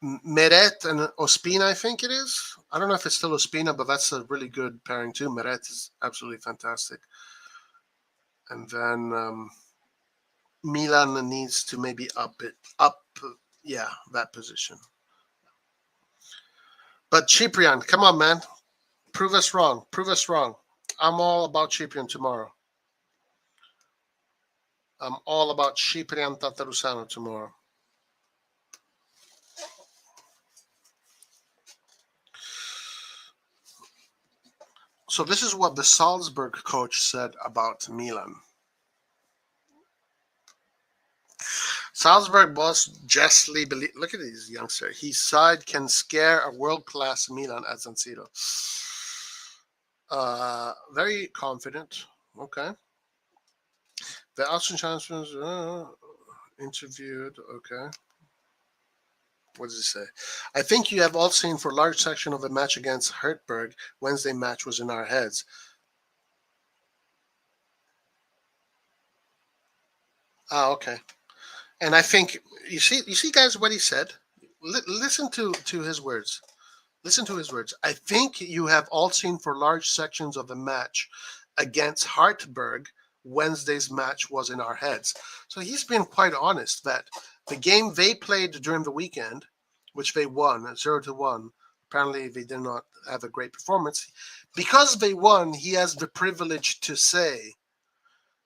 Meret and Ospina, I think it is. I don't know if it's still Ospina, but that's a really good pairing too. Meret is absolutely fantastic. And then Milan needs to maybe up that position. But Cyprian, come on, man. Prove us wrong. Prove us wrong. I'm all about Cyprian tomorrow. I'm all about Cyprian Tatarusano tomorrow. So this is what the Salzburg coach said about Milan. Salzburg boss justly believe. Look at these youngsters. His side can scare a world-class Milan at San Siro. Very confident. Okay. The Austrian chancellor interviewed. Okay. What does it say? I think you have all seen for a large section of the match against Hertberg. Wednesday match was in our heads. Okay. And I think you see, guys, what he said. Listen to his words. Listen to his words. I think you have all seen for large sections of the match against Hartberg. Wednesday's match was in our heads. So he's been quite honest that the game they played during the weekend, which they won 0-1, apparently they did not have a great performance. Because they won, he has the privilege to say,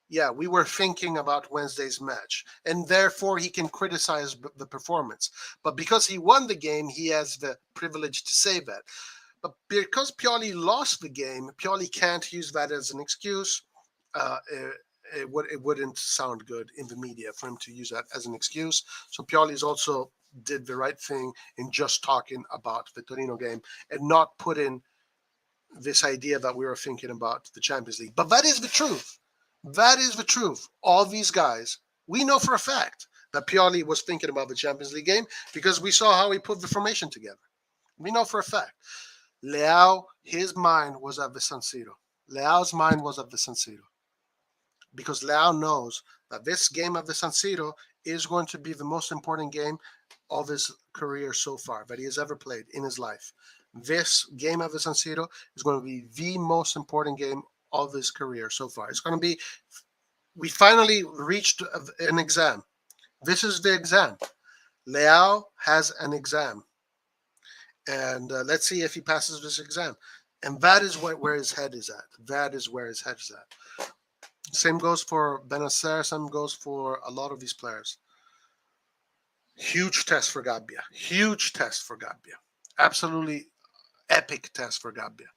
yeah, we were thinking about Wednesday's match, and therefore he can criticize the performance. But because he won the game, he has the privilege to say that. But because Pioli lost the game, Pioli can't use that as an excuse. It wouldn't sound good in the media for him to use that as an excuse. So Pioli's also did the right thing in just talking about the Torino game and not put in this idea that we were thinking about the Champions League. But that is the truth. That is the truth. All these guys, we know for a fact that Pioli was thinking about the Champions League game because we saw how he put the formation together. We know for a fact. Leao, his mind was at the San Siro. Leao's mind was at the San Siro. Because Leao knows that this game at the San Siro is going to be the most important game of his career so far that he has ever played in his life. This game at the San Siro is going to be the most important game of his career so far. It's going to be, we finally reached an exam. This is the exam. Leao has an exam. And let's see if he passes this exam. And that is where his head is at. That is where his head is at. Same goes for Benacer. Same goes for a lot of these players. Huge test for Gabbia. Huge test for Gabbia. Absolutely epic test for Gabbia.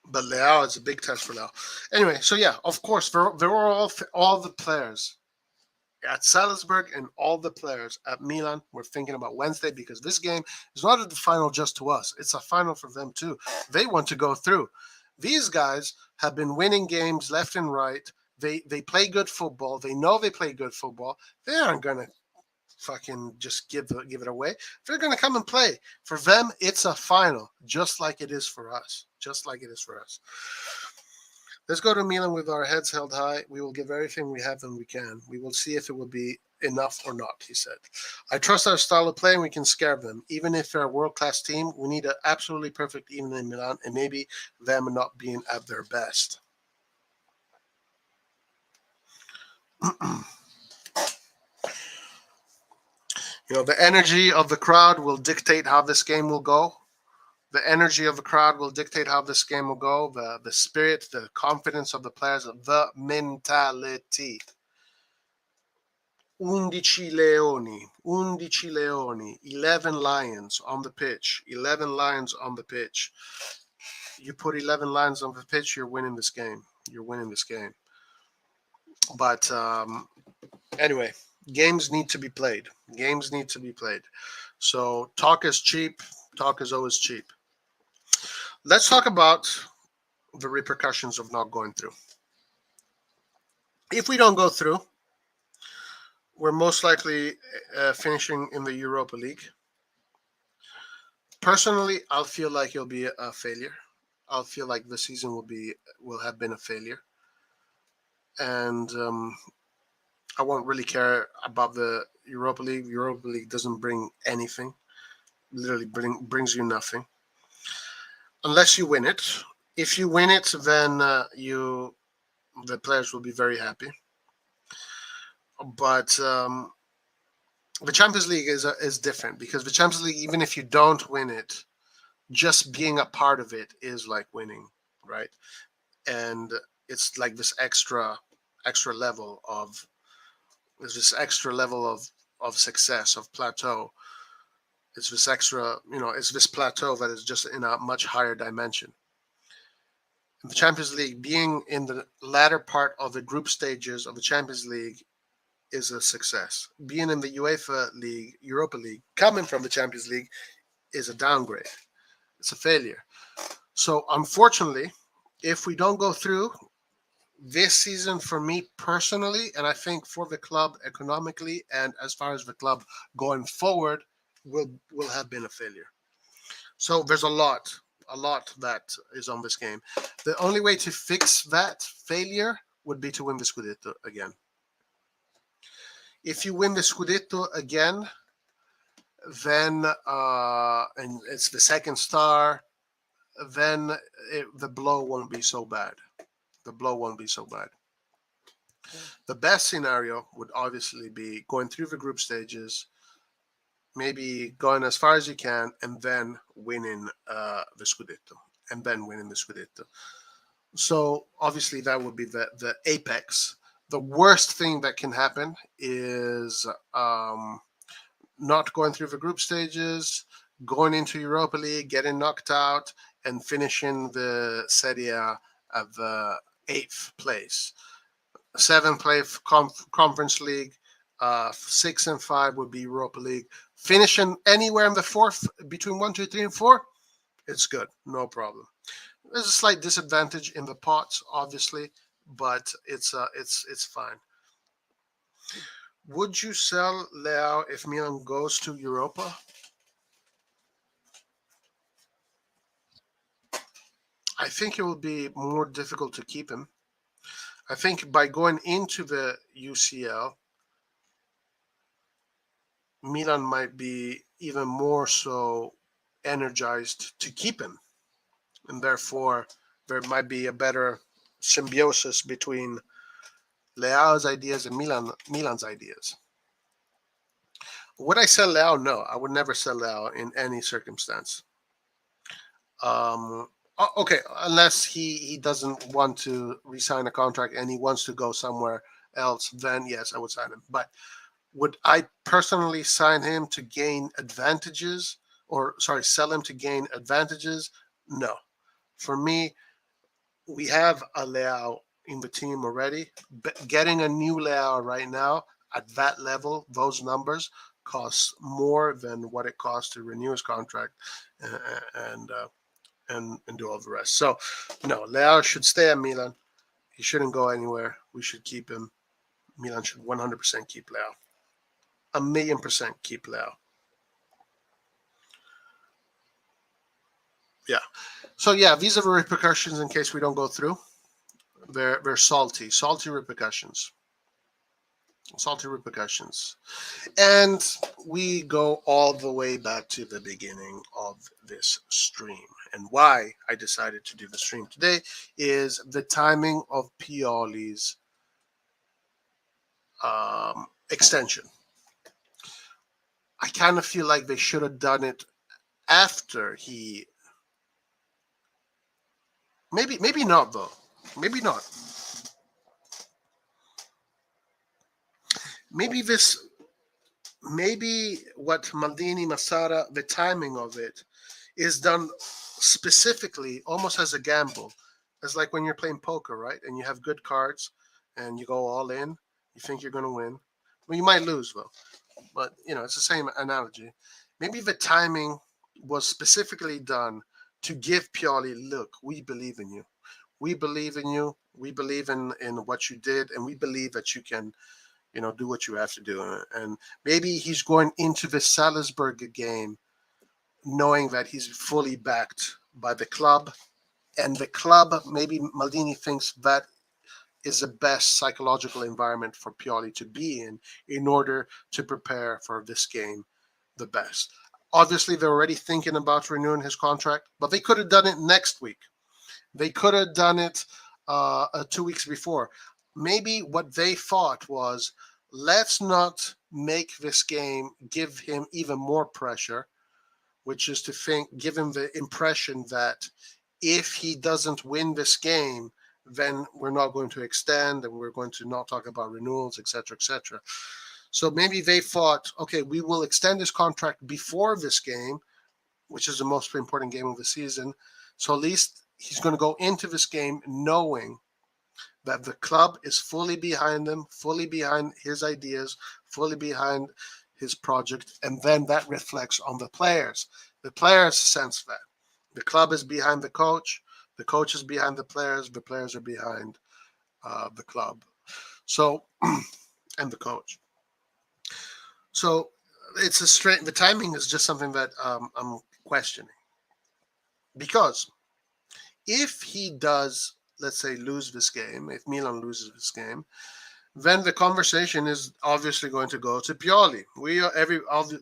But Leao is a big test for Leao. Anyway, so yeah, of course, there were all the players at Salzburg and all the players at Milan were thinking about Wednesday because this game is not the final just to us. It's a final for them too. They want to go through. These guys have been winning games left and right. They play good football. They know they play good football. They aren't going to fucking just give it away. They're going to come and play. For them, it's a final, just like it is for us. Just like it is for us. Let's go to Milan with our heads held high. We will give everything we have and we can. We will see if it will be enough or not, he said. I trust our style of play and we can scare them. Even if they're a world-class team, we need an absolutely perfect evening in Milan and maybe them not being at their best. The energy of the crowd will dictate how this game will go. The energy of the crowd will dictate how this game will go. The spirit, the confidence of the players, the mentality. 11 leoni, 11 lions on the pitch, 11 lions on the pitch. You put 11 lions on the pitch, you're winning this game. You're winning this game. But anyway, games need to be played. Games need to be played. So talk is cheap. Talk is always cheap. Let's talk about the repercussions of not going through. If we don't go through, we're most likely finishing in the Europa League. Personally, I'll feel like it'll be a failure. I'll feel like the season will have been a failure, and I won't really care about the Europa League. Europa League doesn't bring anything. Literally brings you nothing unless you win it. If you win it, then the players will be very happy. But the Champions League is different, because the Champions League, even if you don't win it, just being a part of it is like winning, right? And it's like this extra level of of success, of plateau. It's this extra, it's this plateau that is just in a much higher dimension. In the Champions League, being in the latter part of the group stages of the Champions League is a success. Being in the UEFA League, Europa League, coming from the Champions League, is a downgrade. It's a failure. So unfortunately, if we don't go through this season, for me personally, and I think for the club economically, and as far as the club going forward, will have been a failure. So there's a lot that is on this game. The only way to fix that failure would be to win the Scudetto again. If you win the Scudetto again, then and it's the second star, then the blow won't be so bad. The blow won't be so bad. The best scenario would obviously be going through the group stages, maybe going as far as you can, and then winning the Scudetto. So obviously that would be the apex. The worst thing that can happen is not going through the group stages, going into Europa League, getting knocked out, and finishing the Serie A at the 8th place. 7th place Conference League, 6 and 5 would be Europa League. Finishing anywhere in the 4th, between 1, 2, 3, and 4, it's good, no problem. There's a slight disadvantage in the pots, obviously, but it's fine. Would you sell Leao if Milan goes to Europa? I think it will be more difficult to keep him. I think by going into the UCL, Milan might be even more so energized to keep him. And therefore, there might be a better symbiosis between Leao's ideas and Milan's ideas. Would I sell Leao? No, I would never sell Leao in any circumstance. Okay, unless he doesn't want to re-sign a contract and he wants to go somewhere else, then yes, I would sign him. But would I personally sign him to gain advantages, sell him to gain advantages? No. For me, we have a Leao in the team already. But getting a new Leao right now at that level, those numbers, costs more than what it costs to renew his contract and do all the rest. So, no, Leao should stay at Milan. He shouldn't go anywhere. We should keep him. Milan should 100% keep Leao. 1,000,000% keep Leao. Yeah. So, yeah, these are the repercussions in case we don't go through. They're salty repercussions. Salty repercussions. And we go all the way back to the beginning of this stream. And why I decided to do the stream today is the timing of Pioli's extension. I kind of feel like they should have done it after he... Maybe not, though. Maybe not. Maybe what Maldini, Massara, the timing of it is done specifically almost as a gamble. It's like when you're playing poker, right? And you have good cards and you go all in. You think you're going to win. Well, you might lose, though. But, it's the same analogy. Maybe the timing was specifically done to give Pioli, look, we believe in you. We believe in you. We believe in what you did, and we believe that you can, do what you have to do. And maybe he's going into the Salzburg game knowing that he's fully backed by the club, and the club, maybe Maldini thinks that is the best psychological environment for Pioli to be in order to prepare for this game the best. Obviously, they're already thinking about renewing his contract, but they could have done it next week. They could have done it 2 weeks before. Maybe what they thought was, let's not make this game give him even more pressure, which is to give him the impression that if he doesn't win this game, then we're not going to extend and we're going to not talk about renewals, etc., etc. So maybe they thought, okay, we will extend his contract before this game, which is the most important game of the season. So at least he's going to go into this game knowing that the club is fully behind him, fully behind his ideas, fully behind his project, and then that reflects on the players. The players sense that. The club is behind the coach is behind the players are behind the club. So, and the coach. So it's the timing is just something that I'm questioning. Because if he does, let's say, lose this game, if Milan loses this game, then the conversation is obviously going to go to Pioli.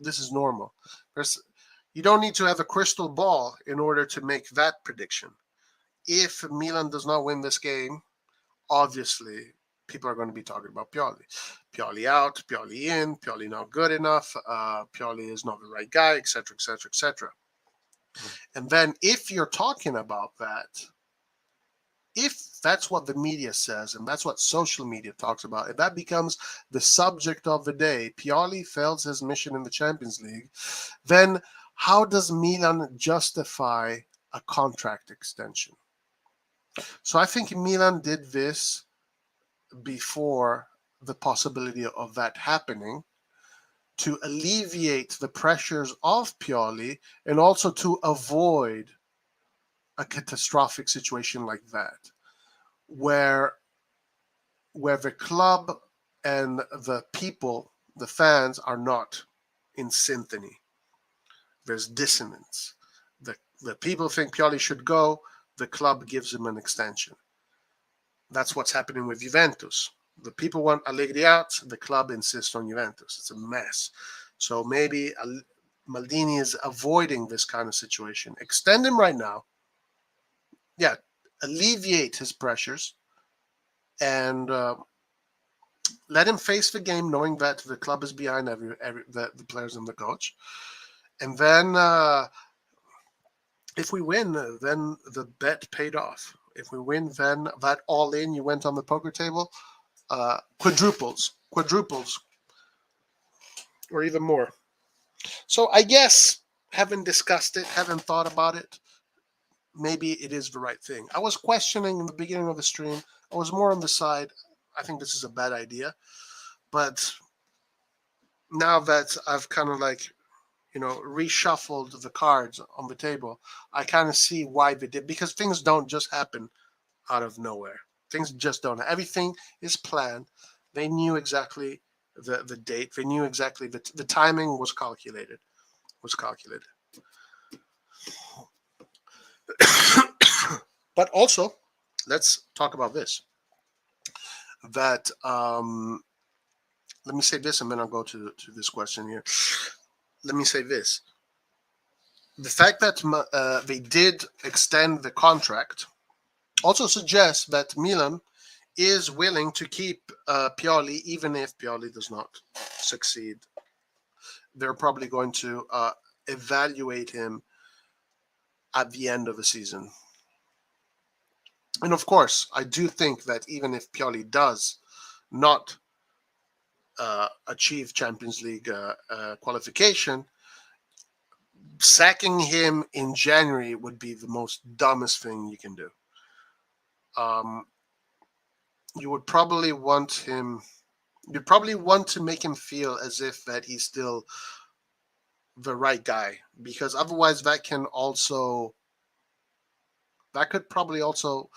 This is normal. You don't need to have a crystal ball in order to make that prediction. If Milan does not win this game, obviously people are going to be talking about Pioli. Pioli out, Pioli in, Pioli not good enough, Pioli is not the right guy, etc., etc., etc. And then if you're talking about that, if that's what the media says and that's what social media talks about, if that becomes the subject of the day, Pioli fails his mission in the Champions League, then how does Milan justify a contract extension? So I think Milan did this before the possibility of that happening, to alleviate the pressures of Pioli and also to avoid a catastrophic situation like that, where the club and the people, the fans, are not in symphony. There's dissonance. The people think Pioli should go, the club gives him an extension. That's what's happening with Juventus. The people want Allegri out, the club insists on Juventus. It's a mess. So maybe Maldini is avoiding this kind of situation. Extend him right now. Yeah, alleviate his pressures and let him face the game knowing that the club is behind the players and the coach. And then if we win, then the bet paid off. If we win, then that all in you went on the poker table quadruples, or even more. So I guess, having discussed it, having thought about it, maybe it is the right thing. I was questioning in the beginning of the stream. I was more on the side, I think this is a bad idea. But now that I've kind of reshuffled the cards on the table, I kind of see why they did, because things don't just happen out of nowhere. Things just don't. Everything is planned. They knew exactly the date. They knew exactly the timing was calculated. But also, let's talk about this. That let me say this, and then I'll go to this question here. Let me say this. The fact that they did extend the contract also suggests that Milan is willing to keep Pioli, even if Pioli does not succeed. They're probably going to evaluate him at the end of the season. And of course, I do think that even if Pioli does not achieve Champions League qualification, sacking him in January would be the most dumbest thing you can do. You would probably want him. You'd probably want to make him feel as if that he's still the right guy, because otherwise that can also That could probably also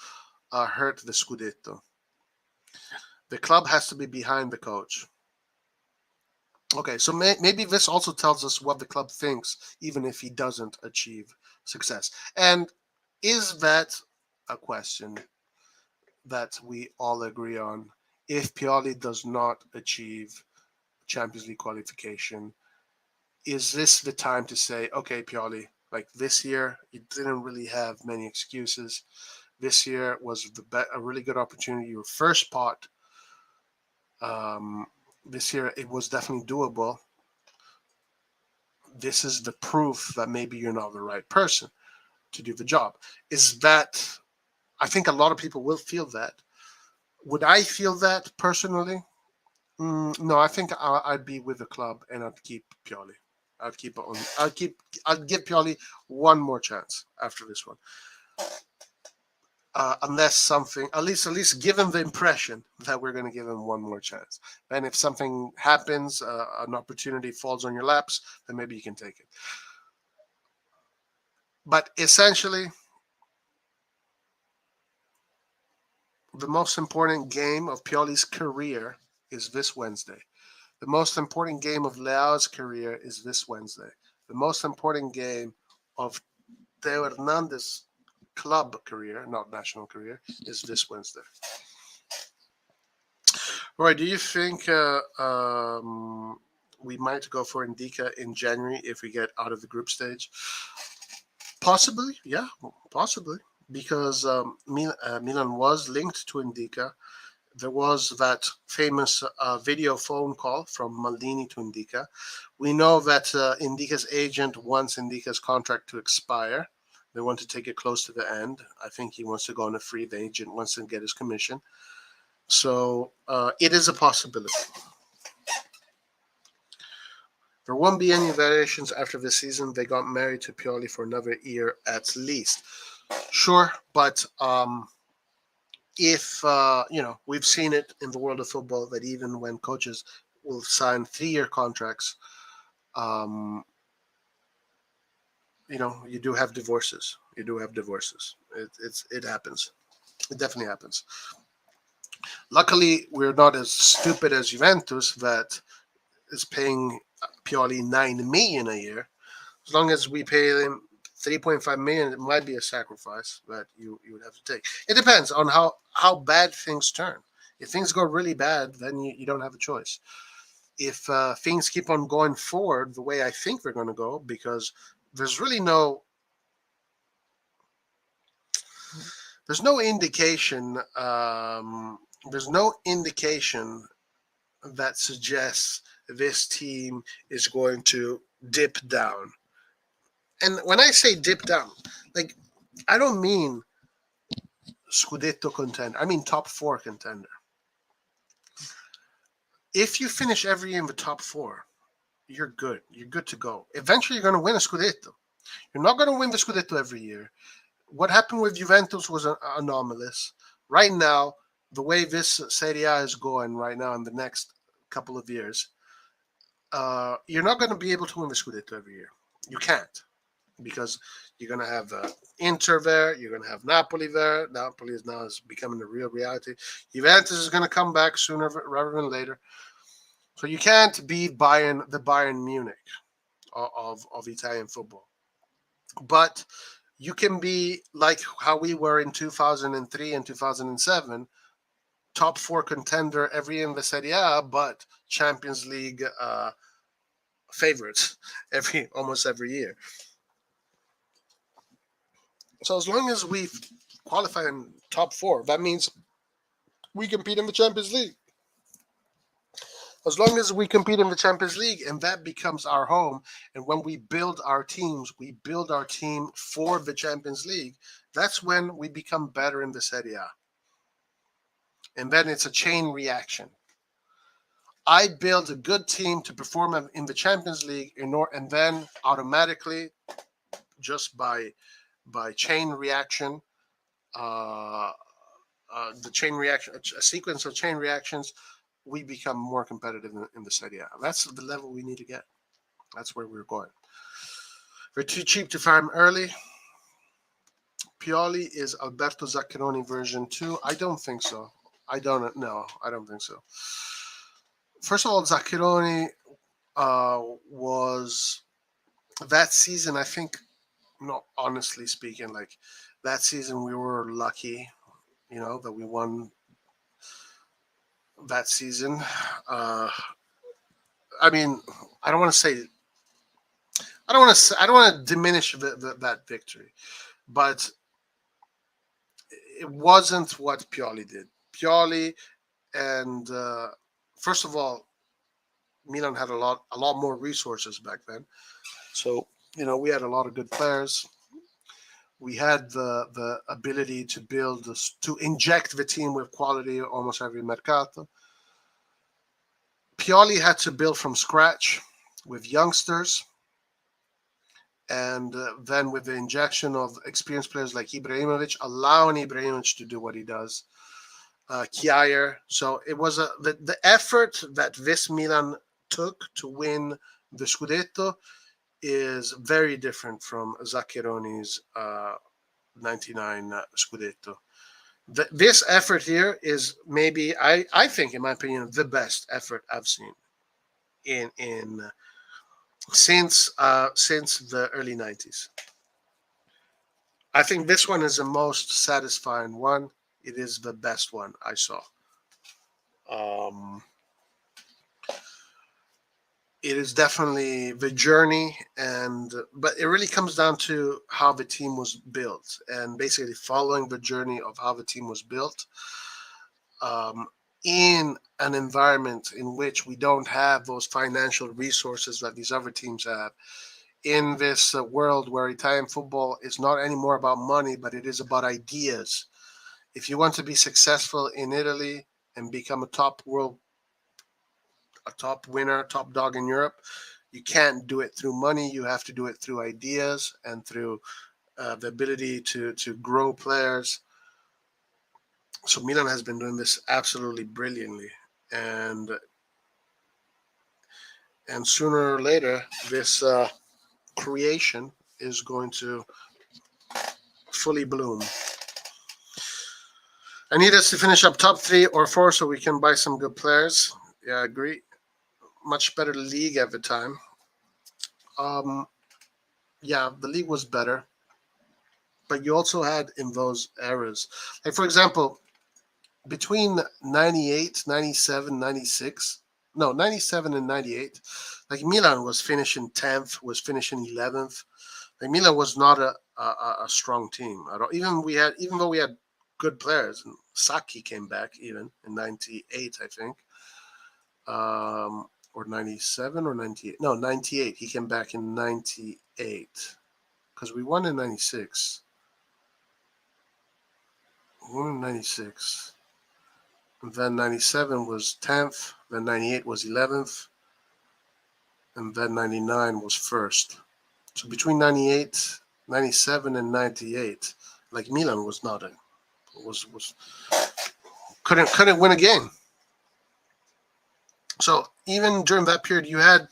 hurt the Scudetto. The club has to be behind the coach. Okay, so maybe this also tells us what the club thinks, even if he doesn't achieve success. And is that a question that we all agree on? If Pioli does not achieve Champions League qualification, is this the time to say, okay, Pioli, like this year, you didn't really have many excuses. This year was a really good opportunity. Your first pot. This year, it was definitely doable. This is the proof that maybe you're not the right person to do the job. Is that, I think a lot of people will feel that. Would I feel that personally? No, I think I'd be with the club and I'd keep Pioli. I'd keep it on. I'd give Pioli one more chance after this one. Unless something, at least give him the impression that we're going to give him one more chance. And if something happens, an opportunity falls on your laps, then maybe you can take it. But essentially, the most important game of Pioli's career is this Wednesday. The most important game of Leao's career is this Wednesday. The most important game of Teo Hernandez's club career, not national career, is this Wednesday. Roy, do you think we might go for Indica in January if we get out of the group stage? Possibly, yeah, possibly. Because Milan was linked to Indica. There was that famous video phone call from Maldini to Indica. We know that Indica's agent wants Indica's contract to expire. They want to take it close to the end. I think he wants to go on a free. The agent wants to get his commission. So it is a possibility. There won't be any variations after this season. They got married to Pioli for another year at least. Sure, but if we've seen it in the world of football that even when coaches will sign 3-year contracts, you do have divorces. It happens. It definitely happens. Luckily, we're not as stupid as Juventus that is paying Pioli $9 million a year. As long as we pay him $3.5 million, it might be a sacrifice that you would have to take. It depends on how bad things turn. If things go really bad, then you don't have a choice. If things keep on going forward the way I think they're going to go, because there's really no indication. There's no indication that suggests this team is going to dip down. And when I say dip down, like, I don't mean Scudetto contender. I mean top 4 contender. If you finish every year in the top 4, you're good. You're good to go. Eventually, you're going to win a Scudetto. You're not going to win the Scudetto every year. What happened with Juventus was anomalous. Right now, the way this Serie A is going right now in the next couple of years, you're not going to be able to win the Scudetto every year. You can't, because you're going to have Inter there, you're going to have Napoli there. Napoli is now becoming a real reality. Juventus is going to come back sooner rather than later. So you can't be the Bayern Munich of Italian football. But you can be like how we were in 2003 and 2007, top 4 contender every year in the Serie A, but Champions League favorites almost every year. So as long as we qualify in top 4, that means we compete in the Champions League. As long as we compete in the Champions League, and that becomes our home, and when we build our teams, we build our team for the Champions League, that's when we become better in the Serie A. And then it's a chain reaction. I build a good team to perform in the Champions League, and then automatically, just by chain reaction, a sequence of chain reactions, we become more competitive in the Serie A. That's the level we need to get. That's where we're going. We're too cheap to fire him early. Pioli is Alberto Zaccheroni version 2? I don't think so. I don't think so. First of all, Zaccheroni was that season, I think, no, honestly speaking, like that season we were lucky, that we won that season. I mean, I don't want to say, I don't want to diminish that victory, but it wasn't what Pioli did. Pioli and first of all, Milan had a lot more resources back then. So we had a lot of good players. We had the ability to to inject the team with quality almost every mercato. Pioli had to build from scratch with youngsters, and then with the injection of experienced players like Ibrahimovic, allowing Ibrahimovic to do what he does. Kjaer. So it was the effort that this Milan took to win the Scudetto is very different from Zaccheroni's 99 Scudetto. This effort here is maybe, I think, in my opinion, the best effort I've seen in since the early 90s. I think this one is the most satisfying one. It is the best one I saw. It is definitely the journey, but it really comes down to how the team was built, and basically following the journey of how the team was built in an environment in which we don't have those financial resources that these other teams have. In this world where Italian football is not anymore about money, but it is about ideas. If you want to be successful in Italy and become a top winner, top dog in Europe, you can't do it through money. You have to do it through ideas and through the ability to grow players. So Milan has been doing this absolutely brilliantly, and sooner or later, this creation is going to fully bloom. I need us to finish up top 3 or 4 so we can buy some good players. Yeah, I agree. Much better league at the time. Yeah, the league was better, but you also had in those eras, like for example, between 98, 97, 96, no, 97 and 98, like Milan was finishing 10th, was finishing 11th. Like Milan was not a strong team at all. Even though we had good players, and Sacchi came back even in 98, I think. Or 97 or 98. No, 98. He came back in 98 because we won in 96. We won in 96. And then 97 was 10th. Then 98 was 11th. And then 99 was 1st. So between 98, 97, and 98, like Milan was not couldn't win a game. So even during that period, you had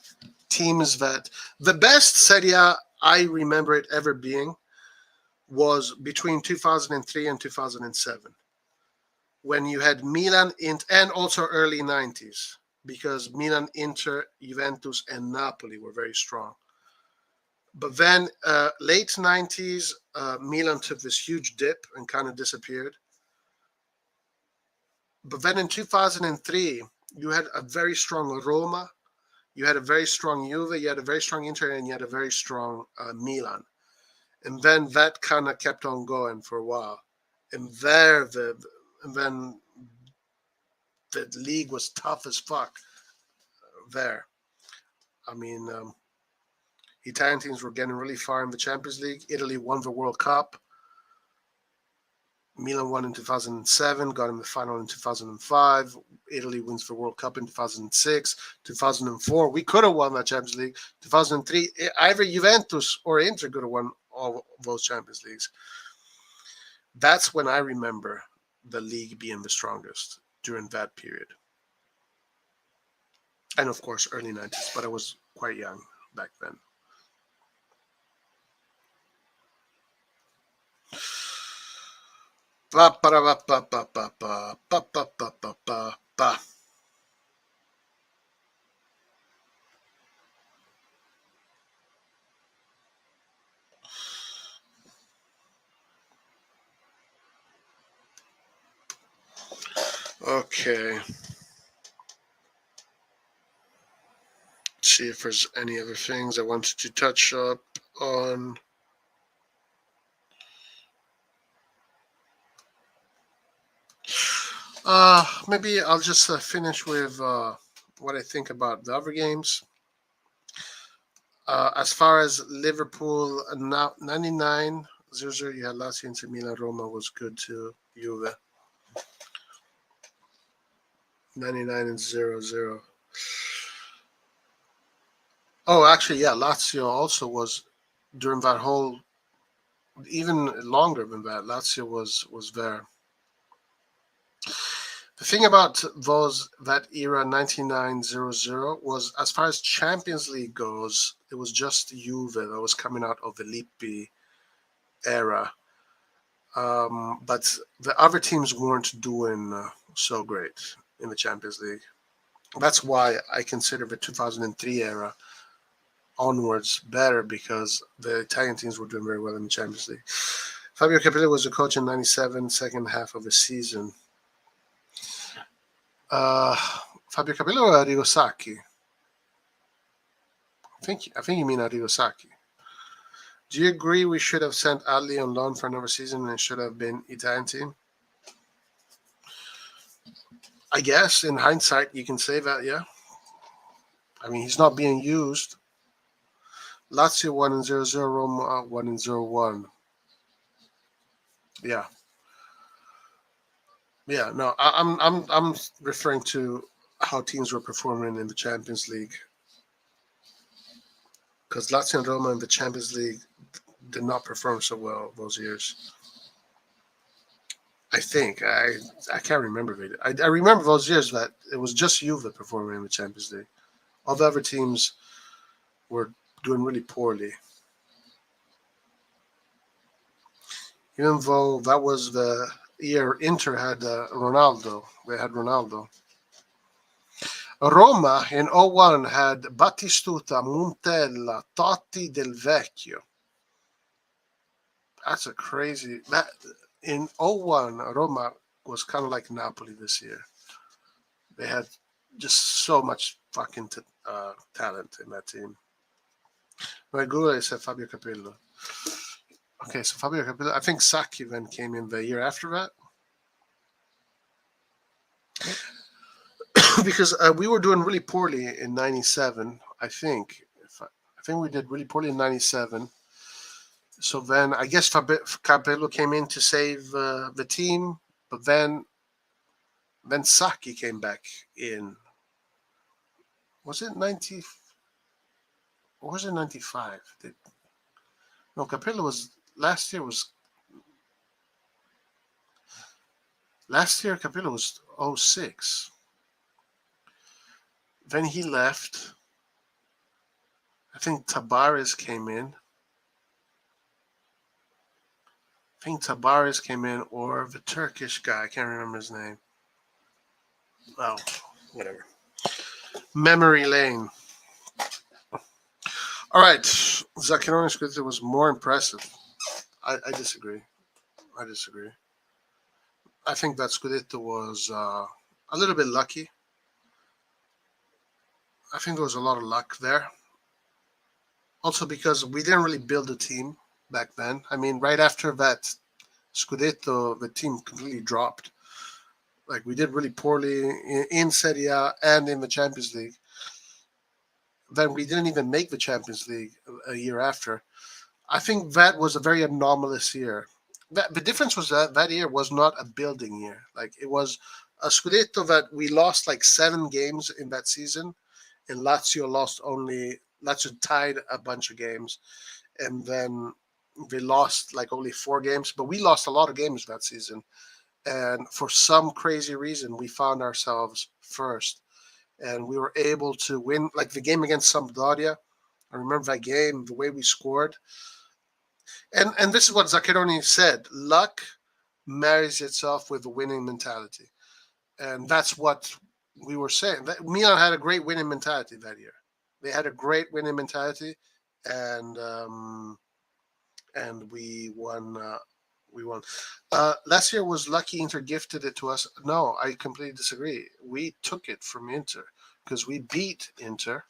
teams that the best Serie A I remember it ever being was between 2003 and 2007, when you had Milan and also early 90s, because Milan, Inter, Juventus, and Napoli were very strong. But then late 90s, Milan took this huge dip and kind of disappeared. But then in 2003, you had a very strong Roma, you had a very strong Juve, you had a very strong Inter, and you had a very strong Milan. And then that kind of kept on going for a while. And then the league was tough as fuck there. I mean, Italian teams were getting really far in the Champions League. Italy won the World Cup. Milan won in 2007, got in the final in 2005. Italy wins the World Cup in 2006. 2004, we could have won that Champions League. 2003, either Juventus or Inter could have won all those Champions Leagues. That's when I remember the league being the strongest during that period. And of course, early 90s, but I was quite young back then. Pa, pa, pa, pa, pa, pa, pa, pa, pa, pa, pa, pa, pa. Okay. Let's see if there's any other things I wanted to touch up on. Maybe I'll just finish with what I think about the other games. As far as Liverpool, 99 0-0, you had Lazio into Milan. Roma was good to Juve. 99 and 0-0. Oh, actually, yeah, Lazio also was during that whole, even longer than that. Lazio was there. The thing about that era 99-0-0 was, as far as Champions League goes, it was just Juve that was coming out of the Lippi era. But the other teams weren't doing so great in the Champions League. That's why I consider the 2003 era onwards better, because the Italian teams were doing very well in the Champions League. Fabio Capello was the coach in 97, second half of the season. Fabio Capello or Arrigo Sacchi? I think you mean Arrigo Sacchi. Do you agree we should have sent Ali on loan for another season and it should have been Italian team? I guess in hindsight you can say that, yeah. I mean, he's not being used. Lazio 1-0, Roma 1-1. Yeah. Yeah, no, I'm referring to how teams were performing in the Champions League. Because Lazio and Roma in the Champions League did not perform so well those years. I think I can't remember it. I remember those years that it was just Juve performing in the Champions League. All the other teams were doing really poorly. Even though that was the year Inter had Ronaldo. They had Ronaldo. Roma in 01 had Battistuta, Montella, Totti, Del Vecchio. That's a crazy... That in 01, Roma was kind of like Napoli this year. They had just so much fucking talent in that team. My Google said Fabio Capello. Okay, so Fabio Capello. I think Sacchi then came in the year after that. Because we were doing really poorly in 97, I think. I think we did really poorly in 97. So then I guess Capello came in to save the team, but then Sacchi came back in. Was it 90? Or was it 95? No, Capello was... Last year Capello was 06. Then he left. I think Tabares came in. Or the Turkish guy. I can't remember his name. Well, whatever. Memory lane. All right. Zaccheroni Scudetto was more impressive. I disagree. I think that Scudetto was a little bit lucky. I think there was a lot of luck there. Also because we didn't really build a team back then. I mean, right after that Scudetto, the team completely dropped. Like, we did really poorly in Serie A and in the Champions League. Then we didn't even make the Champions League a year after. I think that was a very anomalous year. The difference was that year was not a building year. Like, it was a Scudetto that we lost like 7 games in that season, and Lazio tied a bunch of games, and then they lost like only 4 games. But we lost a lot of games that season, and for some crazy reason, we found ourselves first, and we were able to win. Like the game against Sampdoria, I remember that game, the way we scored. And this is what Zaccheroni said: luck marries itself with a winning mentality. And that's what we were saying. Milan had a great winning mentality that year. They had a great winning mentality, and we won. We won. Last year was lucky. Inter gifted it to us. No, I completely disagree. We took it from Inter because we beat Inter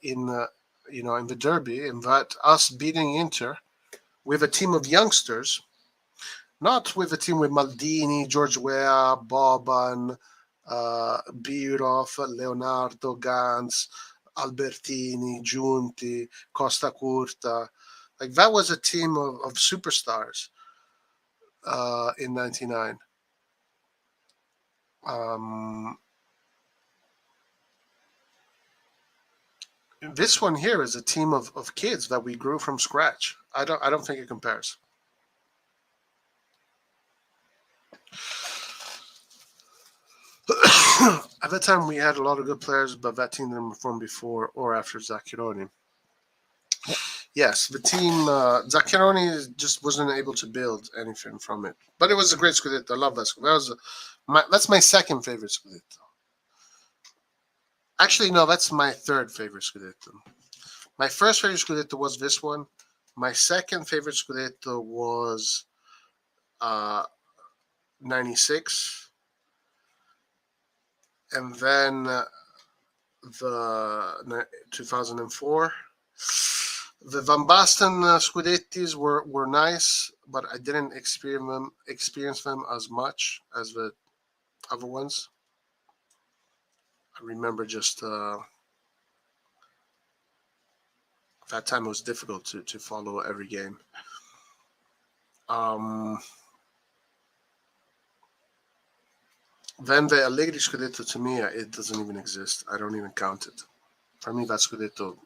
in in the derby, and that us beating Inter with a team of youngsters, not with a team with Maldini, George Weah, Boban, Birov, Leonardo, Gans, Albertini, Giunti, Costa Curta. Like that was a team of superstars in '99. This one here is a team of kids that we grew from scratch. I don't think it compares. At that time, we had a lot of good players, but that team didn't perform before or after Zaccheroni. Yes, the team Zaccheroni just wasn't able to build anything from it, but it was a great Scudetto. I love that. That's my second favorite Scudetto. Actually, no, that's my third favorite Scudetto. My first favorite Scudetto was this one. My second favorite Scudetto was 96. And then the 2004. The Van Basten Scudettis were nice, but I didn't experience them as much as the other ones. I remember just that time it was difficult to follow every game. Then the Allegri Scudetto, to me, it doesn't even exist. I don't even count it. For me, that Scudetto,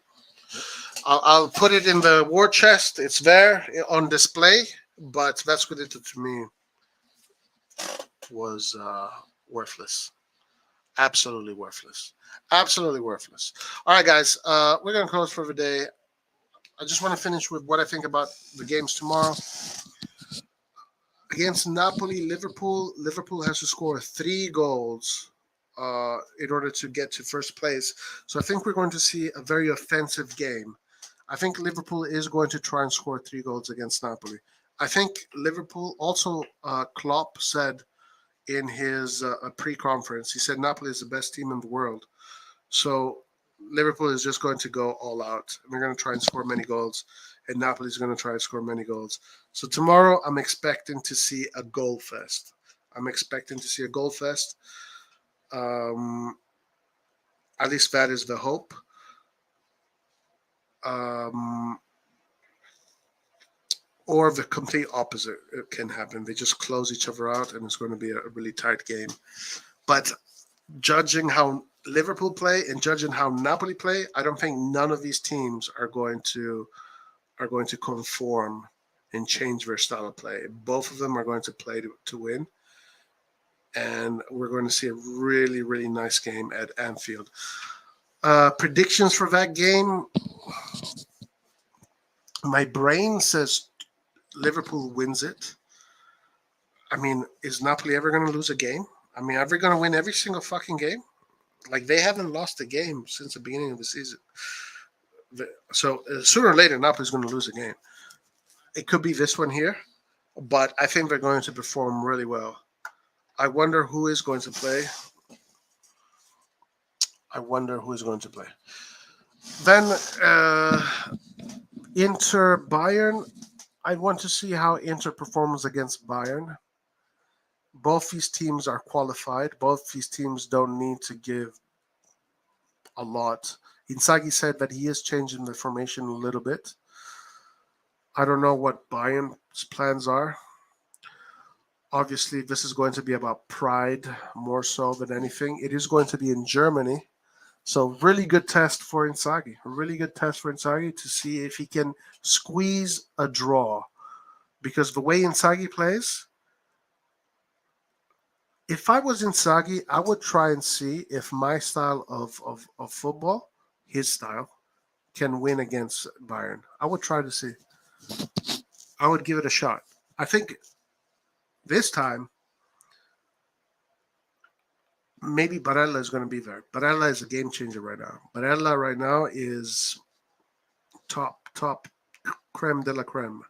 I'll put it in the war chest. It's there on display, but that Scudetto to me was worthless. Absolutely worthless. Absolutely worthless. All right, guys, we're going to close for the day. I just want to finish with what I think about the games tomorrow. Against Napoli, Liverpool has to score 3 goals in order to get to first place. So I think we're going to see a very offensive game. I think Liverpool is going to try and score 3 goals against Napoli. I think Liverpool also, Klopp said in his pre-conference, he said Napoli is the best team in the world. So Liverpool is just going to go all out. They're going to try and score many goals, and Napoli is going to try and score many goals. So tomorrow, I'm expecting to see a goal fest. At least that is the hope. Or the complete opposite can happen. They just close each other out, and it's going to be a really tight game. But judging how Liverpool play and judging how Napoli play, I don't think none of these teams are going to conform and change their style of play. Both of them are going to play to win, and we're going to see a really, really nice game at Anfield. Predictions for that game, my brain says Liverpool wins it. I mean, is Napoli ever going to lose a game? I mean, are they going to win every single fucking game? Like, they haven't lost a game since the beginning of the season. So sooner or later, Napoli's going to lose a game. It could be this one here, but I think they're going to perform really well. I wonder who is going to play. Then Inter Bayern. I want to see how Inter performs against Bayern. Both these teams are qualified. Both these teams don't need to give a lot. Inzaghi said that he is changing the formation a little bit. I don't know what Bayern's plans are. Obviously, this is going to be about pride more so than anything. It is going to be in Germany. So really good test for Inzaghi. A really good test for Inzaghi to see if he can squeeze a draw. Because the way Inzaghi plays, if I was Inzaghi, I would try and see if my style of football, his style, can win against Bayern. I would try to see. I would give it a shot. I think This time, maybe Barella is going to be there. Barella is a game changer right now. Barella right now is top creme de la creme.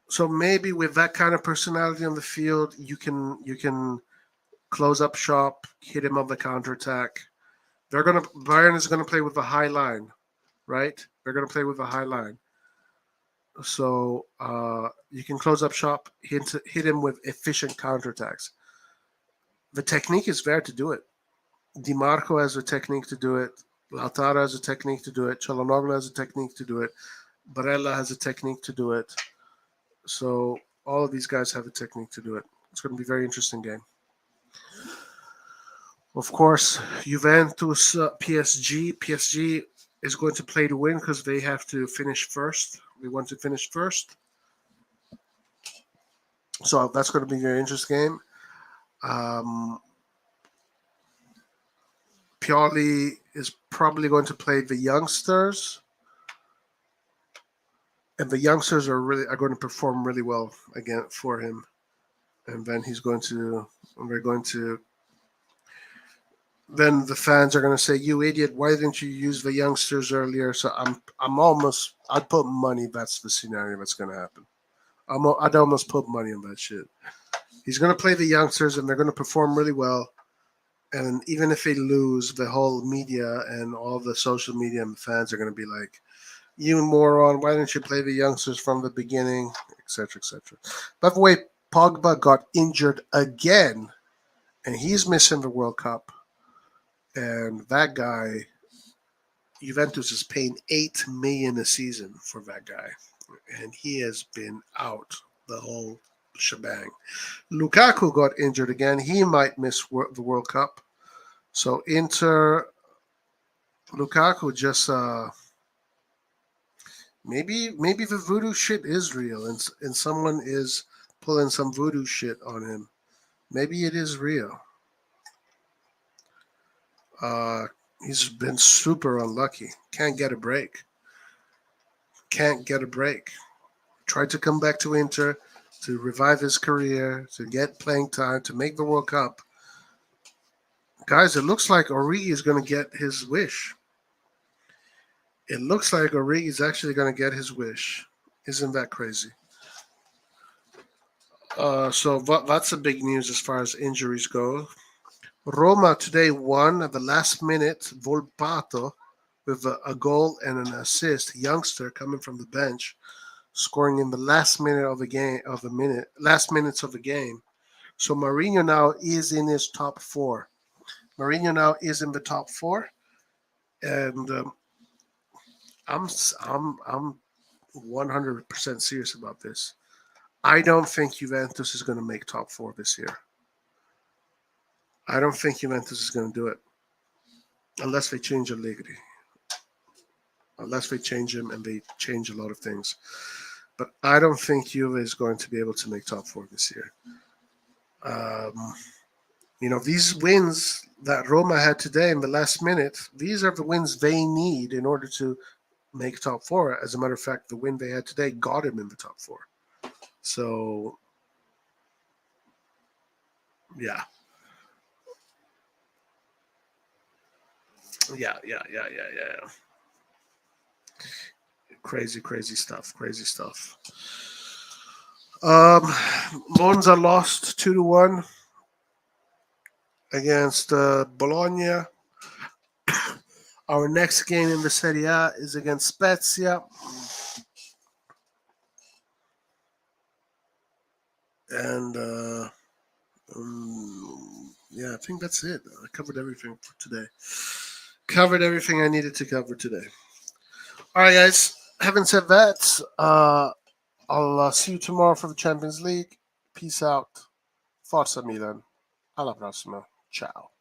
So maybe with that kind of personality on the field, you can close up shop, hit him on the counterattack. Bayern is gonna play with a high line, right? They're gonna play with a high line. So you can close up shop, hit him with efficient counterattacks. The technique is there to do it. Di Marco has a technique to do it. Lautaro has a technique to do it. Çalhanoğlu has a technique to do it. Barella has a technique to do it. So all of these guys have a technique to do it. It's going to be a very interesting game. Of course, Juventus, PSG. PSG is going to play to win because they have to finish first. They want to finish first. So that's going to be a very interesting game. Pioli is probably going to play the youngsters. And the youngsters are going to perform really well again for him. And then then the fans are going to say, "You idiot, why didn't you use the youngsters earlier?" So I'd put money that's the scenario that's going to happen. I'd almost put money on that shit. He's going to play the youngsters and they're going to perform really well. And even if they lose, the whole media and all the social media and the fans are going to be like, "You moron, why didn't you play the youngsters from the beginning?" Etc., etc. By the way, Pogba got injured again, and he's missing the World Cup. And that guy, Juventus is paying $8 million a season for that guy, and he has been out the whole shebang. Lukaku got injured again. He might miss the World Cup. So Lukaku just maybe the voodoo shit is real, and someone is pulling some voodoo shit on him. Maybe it is real. He's been super unlucky. Can't get a break. Tried to come back to Inter to revive his career, to get playing time, to make the World Cup. Guys, it looks like Origi is going to get his wish. It looks like Origi is actually going to get his wish. Isn't that crazy? So that's a big news as far as injuries go. Roma today won at the last minute. Volpato with a goal and an assist. Youngster coming from the bench, scoring in the last minute of the game. Last minutes of the game. So Mourinho now is in his top four. Mourinho now is in the top four, and I'm 100% serious about this. I don't think Juventus is going to make top four this year. I don't think Juventus is going to do it unless they change Allegri. Unless they change him and they change a lot of things. But I don't think Juve is going to be able to make top four this year. These wins that Roma had today in the last minute, these are the wins they need in order to make top four. As a matter of fact, the win they had today got him in the top four. So, yeah. Yeah. Crazy stuff. Monza lost 2-1 against Bologna. Our next game in the Serie A is against Spezia. And I think that's it. I covered everything for today. Covered everything I needed to cover today. All right, guys. Having said that, I'll see you tomorrow for the Champions League. Peace out. Forza Milan. Alla prossima. Ciao.